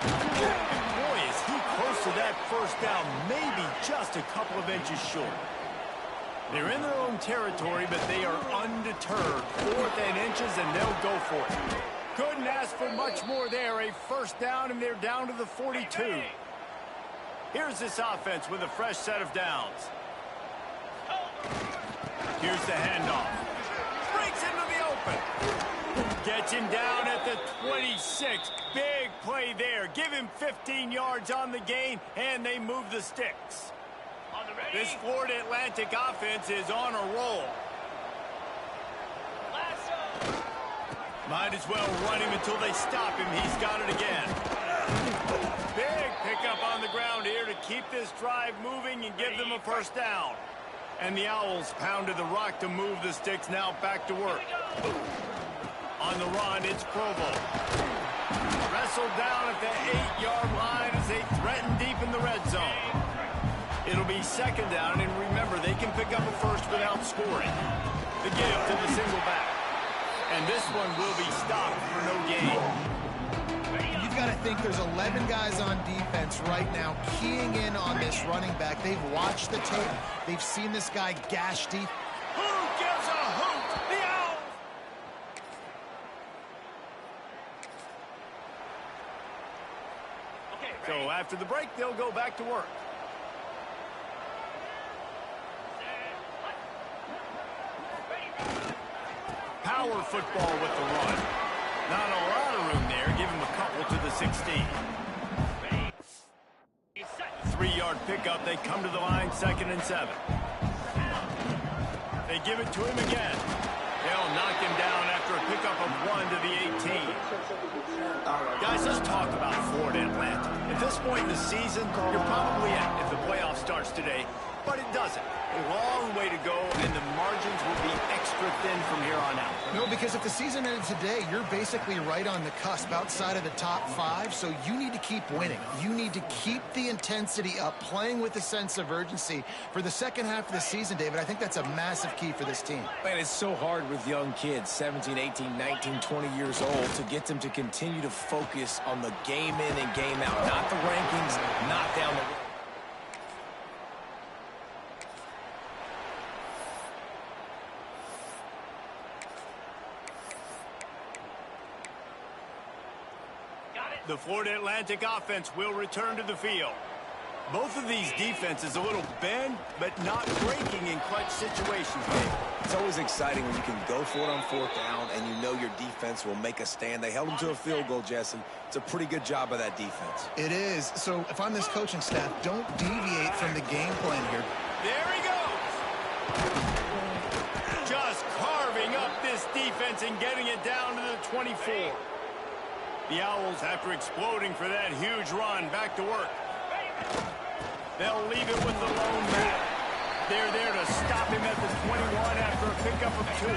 And boy, is he close to that first down, maybe just a couple of inches short. They're in their own territory, but they are undeterred. 4th and inches, and they'll go for it. Couldn't ask for much more there. A first down, and they're down to the 42. Here's this offense with a fresh set of downs. Here's the handoff. Breaks into the open. Gets him down at the 26. Big play there. Give him 15 yards on the gain, and they move the sticks. This Florida Atlantic offense is on a roll. Might as well run him until they stop him. He's got it again. Big pickup on the ground here to keep this drive moving and give them a first down. And the Owls pounded the rock to move the sticks, now back to work. On the run, it's Provo. Wrestled down at the 8-yard line as they threaten deep in the red zone. It'll be 2nd down, and remember, they can pick up a first without scoring. The give to the single back. And this one will be stopped for no gain. You've got to think there's 11 guys on defense right now keying in on this running back. They've watched the tape. They've seen this guy gash deep. Who gives a hoot? The Owls! So after the break, they'll go back to work. Power football with the run. Not a lot of room there. Give him a couple to the 16. 3-yard pickup. They come to the line, 2nd and 7. They give it to him again. They'll knock him down after a pickup of 1 to the 18. Guys, let's talk about Florida Atlanta. At this point in the season, you're probably at if the playoff starts today, but it doesn't. A long way to go, and the margins will be extra thin from here on out. No, because if the season ended today, you're basically right on the cusp outside of the top 5, so you need to keep winning. You need to keep the intensity up, playing with a sense of urgency for the second half of the season, David. I think that's a massive key for this team. Man, it's so hard with young kids, 17, 18, 19, 20 years old, to get them to continue to focus on the game in and game out, not the rankings, not down the road. The Florida Atlantic offense will return to the field. Both of these defenses a little bend, but not breaking in clutch situations, Dave. It's always exciting when you can go for it on 4th down and you know your defense will make a stand. They held them to a field goal, Jesse. It's a pretty good job by that defense. It is. So if I'm this coaching staff, don't deviate from the game plan here. There he goes. Just carving up this defense and getting it down to the 24. The Owls, after exploding for that huge run, back to work. They'll leave it with the lone back. They're there to stop him at the 21 after a pickup of 2.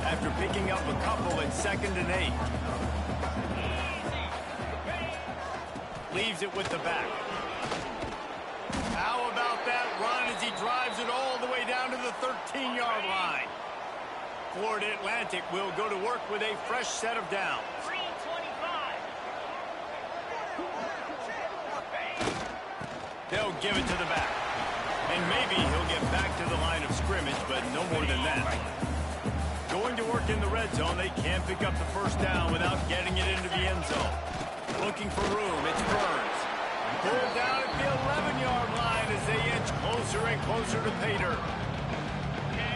After picking up a couple at 2nd and 8. Leaves it with the back. How about that run as he drives it all the way down to the 13-yard line? Florida Atlantic will go to work with a fresh set of downs. They'll give it to the back. And maybe he'll get back to the line of scrimmage, but no more than that. Going to work in the red zone, they can't pick up the first down without getting it into the end zone. Looking for room, it's Burns. Pulled down at the 11-yard line as they inch closer and closer to pay dirt.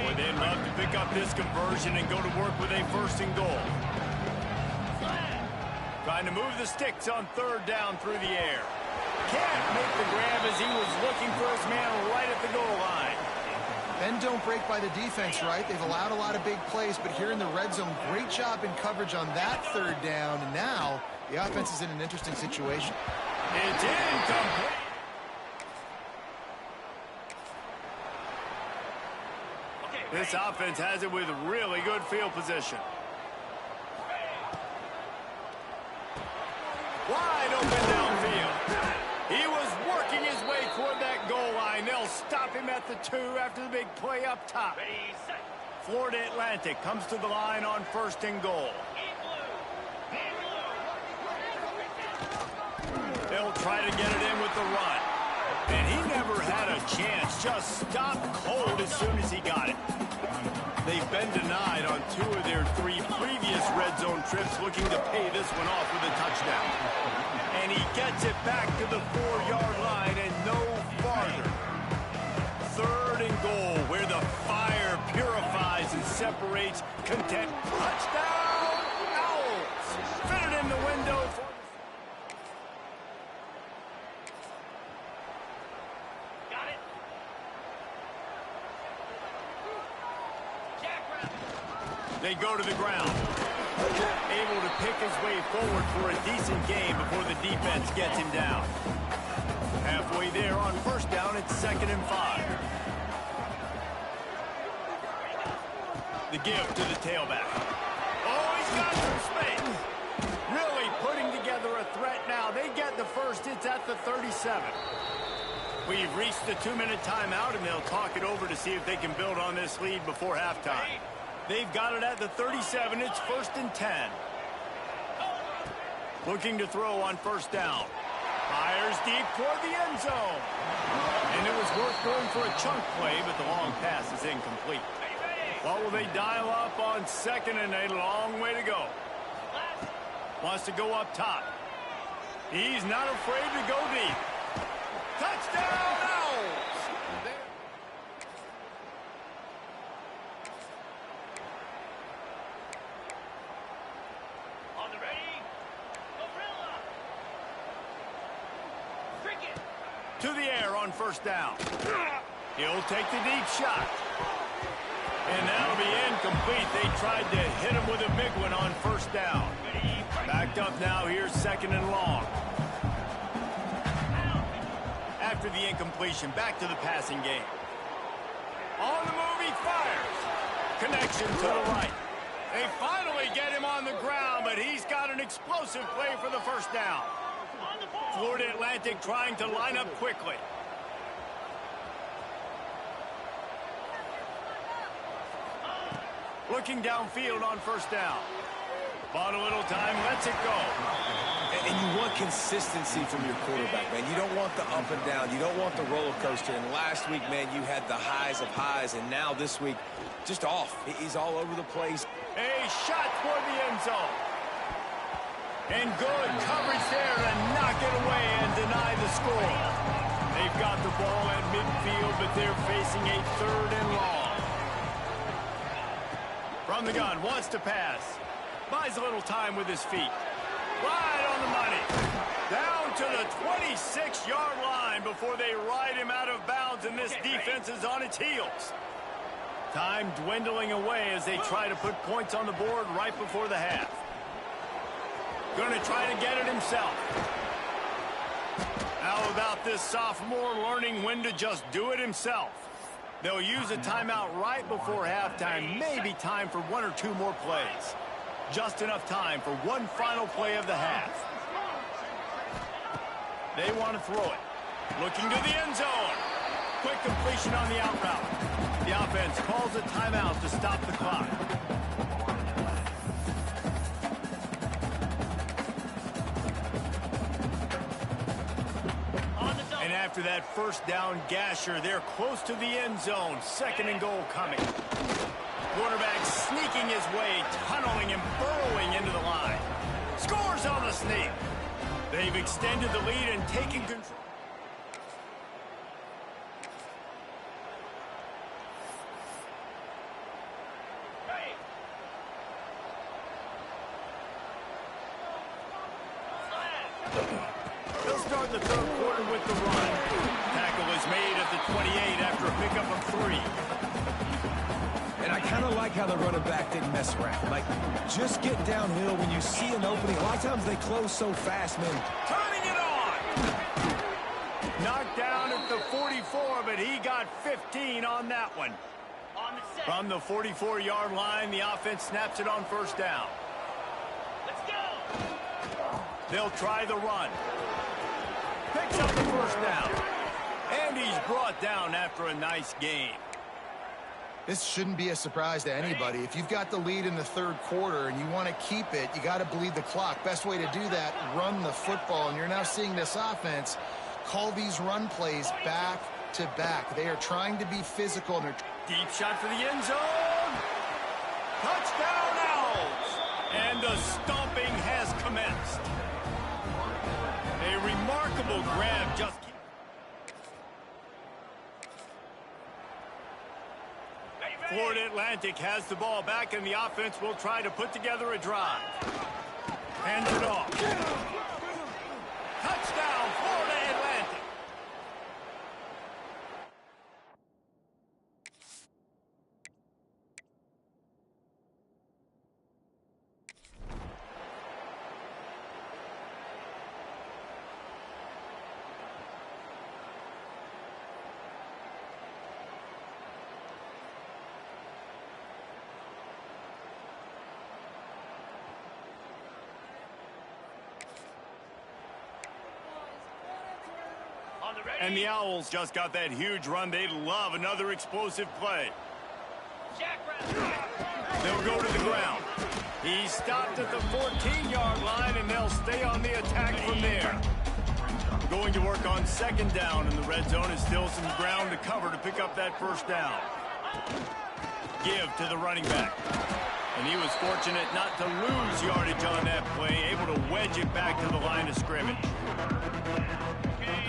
Boy, they'd love to pick up this conversion and go to work with a 1st and goal. Trying to move the sticks on 3rd down through the air. Can't make the grab as he was looking for his man right at the goal line. Bend don't break by the defense, right? They've allowed a lot of big plays, but here in the red zone, great job in coverage on that 3rd down. And now the offense is in an interesting situation. It's incomplete. This offense has it with really good field position. Wide open downfield. He was working his way toward that goal line. They'll stop him at the 2 after the big play up top. Florida Atlantic comes to the line on 1st and goal. They'll try to get it in with the run. And he never had a chance. Just stopped cold as soon as he got it. They've been denied on 2 of their 3 previous red zone trips, looking to pay this one off with a touchdown. And he gets it back to the 4-yard line and no farther. 3rd and goal, where the fire purifies and separates contempt. Touchdown, Owls! Fit it in the window for... They go to the ground. Able to pick his way forward for a decent game before the defense gets him down. Halfway there on 1st down, it's 2nd and 5. The give to the tailback. Oh, he's got some space. Really putting together a threat now. They get the first. It's at the 37. We've reached the 2-minute timeout, and they'll talk it over to see if they can build on this lead before halftime. They've got it at the 37. It's 1st and 10. Looking to throw on 1st down. Fires deep toward the end zone. And it was worth going for a chunk play, but the long pass is incomplete. What will they dial up on 2nd and a long way to go? Wants to go up top. He's not afraid to go deep. Touchdown, Owls! On the ready, Gorilla. Cricket. To the air on first down. He'll take the deep shot. And that'll be incomplete. They tried to hit him with a big one on first down. Backed up now, here's second and long. After the incompletion, back to the passing game. On the move, he fires. Connection to the right. They finally get him on the ground, but he's got an explosive play for the first down. Florida Atlantic trying to line up quickly. Looking downfield on first down. Bought a little time, lets it go. And you want consistency from your quarterback, man. You don't want the up and down. You don't want the roller coaster. And last week, man, you had the highs of highs. And now this week, just off. He's all over the place. A shot toward the end zone. And good coverage there to knock it away and deny the score. They've got the ball at midfield, but they're facing a third and long. From the gun, wants to pass. Buys a little time with his feet. Right on the money. Down to the 26-yard line before they ride him out of bounds, and this defense is on its heels. Time dwindling away as they try to put points on the board right before the half. Going to try to get it himself. How about this sophomore learning when to just do it himself? They'll use a timeout right before halftime. Maybe time for one or two more plays. Just enough time for one final play of the half. They want to throw it. Looking to the end zone. Quick completion on the out route. The offense calls a timeout to stop the clock. And after that first down gasher, they're close to the end zone. Second and goal coming. Quarterback sneaking his way, tunneling and burrowing into the line. Scores on the sneak. They've extended the lead and taken control. They'll start the third quarter with the run. Tackle is made at the 28 after a pickup of 3. And I kind of like how the running back didn't mess around. Like, just get downhill when you see an opening. A lot of times they close so fast, man. Turning it on! Knocked down at the 44, but he got 15 on that one. From the 44-yard line, the offense snaps it on first down. Let's go! They'll try the run. Picks up the first down. And he's brought down after a nice game. This shouldn't be a surprise to anybody. If you've got the lead in the third quarter and you want to keep it, you got to bleed the clock. Best way to do that, run the football. And you're now seeing this offense call these run plays back to back. They are trying to be physical. And deep shot for the end zone. Touchdown, Owls. And the stomping has commenced. A remarkable grab just keep. Florida Atlantic has the ball back, and the offense will try to put together a drive. Hands it off. Touchdown, Florida Atlantic. And the Owls just got that huge run. They'd love another explosive play. They'll go to the ground. He stopped at the 14-yard line, and they'll stay on the attack from there. Going to work on second down, and the red zone is still some ground to cover to pick up that first down. Give to the running back. And he was fortunate not to lose yardage on that play, able to wedge it back to the line of scrimmage.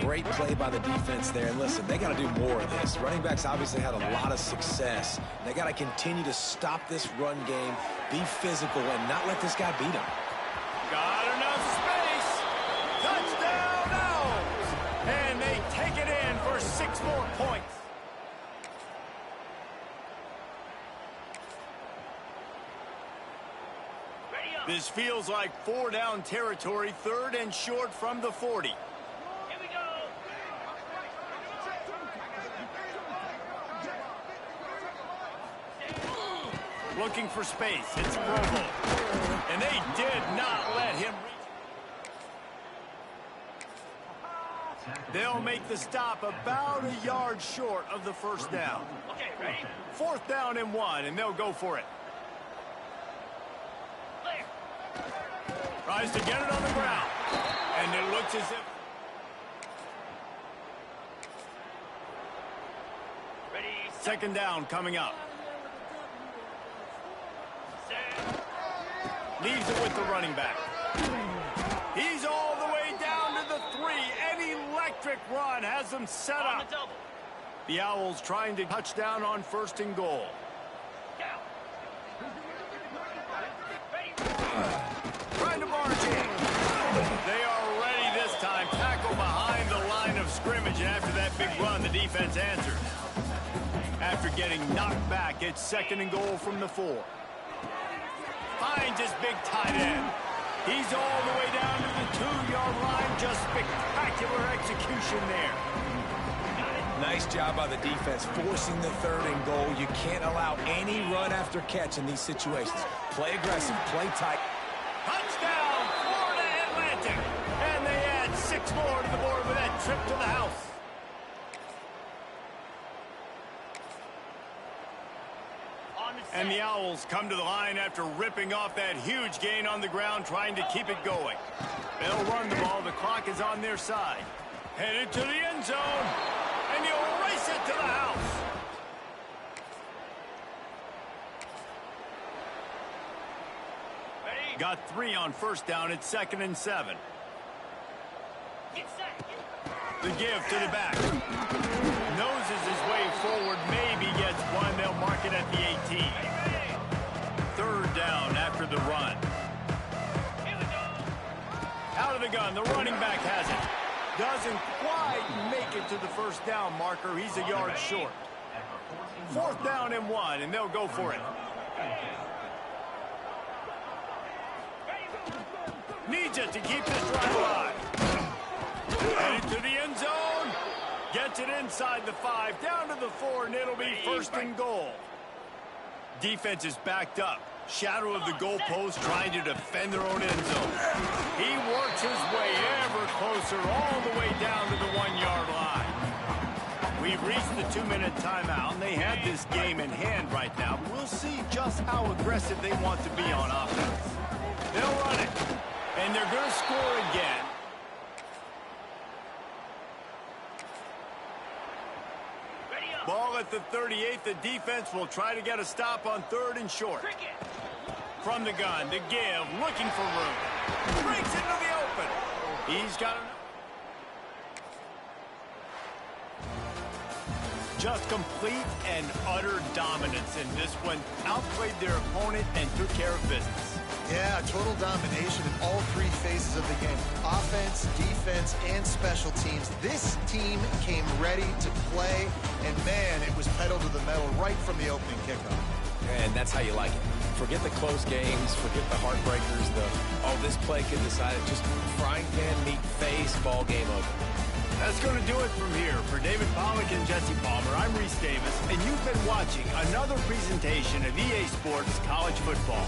Great play by the defense there. And listen, they got to do more of this. Running backs obviously had a lot of success. They got to continue to stop this run game, be physical, and not let this guy beat them. Got enough space. Touchdown Owls. And they take it in for 6 more points. This feels like 4-down territory, 3rd and short from the 40. Here we go. Looking for space. It's Provo. And they did not let him reach. They'll make the stop about a yard short of the 1st down. Okay, ready? 4th down and 1, and they'll go for it. Clear. Tries to get it on the ground. And it looks as if... Ready, 2nd down coming up. set. Leaves it with the running back. He's all the way down to the 3. An electric run has them set On up. the double. The Owls trying to touch down on 1st and goal. Down. Ready. Trying to barge in. They are ready this time. Tackle behind the line of scrimmage. And after that big run, the defense answers. After getting knocked back, it's 2nd and goal from the 4. Finds his big tight end. He's all the way down to the 2-yard line. Just spectacular execution there. Nice job by the defense, forcing the 3rd and goal. You can't allow any run after catch in these situations. Play aggressive, play tight. Touchdown, Florida Atlantic. And they add 6 more to the board with that trip to the house. On the set. And the Owls come to the line after ripping off that huge gain on the ground, trying to keep it going. They'll run the ball. The clock is on their side. Headed to the end zone. And you'll race it to the house. Ready. Got 3 on 1st down. It's 2nd and 7. Get set. The give to the back. Noses his way forward. Maybe gets 1. They'll mark it at the 18. Ready. 3rd down after the run. Here we go. Out of the gun. The running back has it. Doesn't quite make it to the 1st down marker. He's a yard short. 4th down and 1, and they'll go for it. Needs it to keep this drive alive. Headed to the end zone. Gets it inside the 5, down to the 4, and it'll be 1st and goal. Defense is backed up. Shadow of the goalpost, trying to defend their own end zone. He works his way ever closer, all the way down to the 1-yard line. We've reached the 2-minute timeout, and they have this game in hand right now. We'll see just how aggressive they want to be on offense. They'll run it, and they're going to score again. Ready up. Ball at the 38. The defense will try to get a stop on 3rd and short. Cricket. From the gun, the give, looking for room. Breaks into the open. He's got enough. Just complete and utter dominance in this one. Outplayed their opponent and took care of business. Yeah, total domination in all 3 phases of the game. Offense, defense, and special teams. This team came ready to play, and man, it was pedal to the metal right from the opening kickoff. And that's how you like it. Forget the close games, forget the heartbreakers, this play could decide it. Just frying pan, meat face, ball game over. That's going to do it from here. For David Pollack and Jesse Palmer, I'm Reese Davis, and you've been watching another presentation of EA Sports College Football.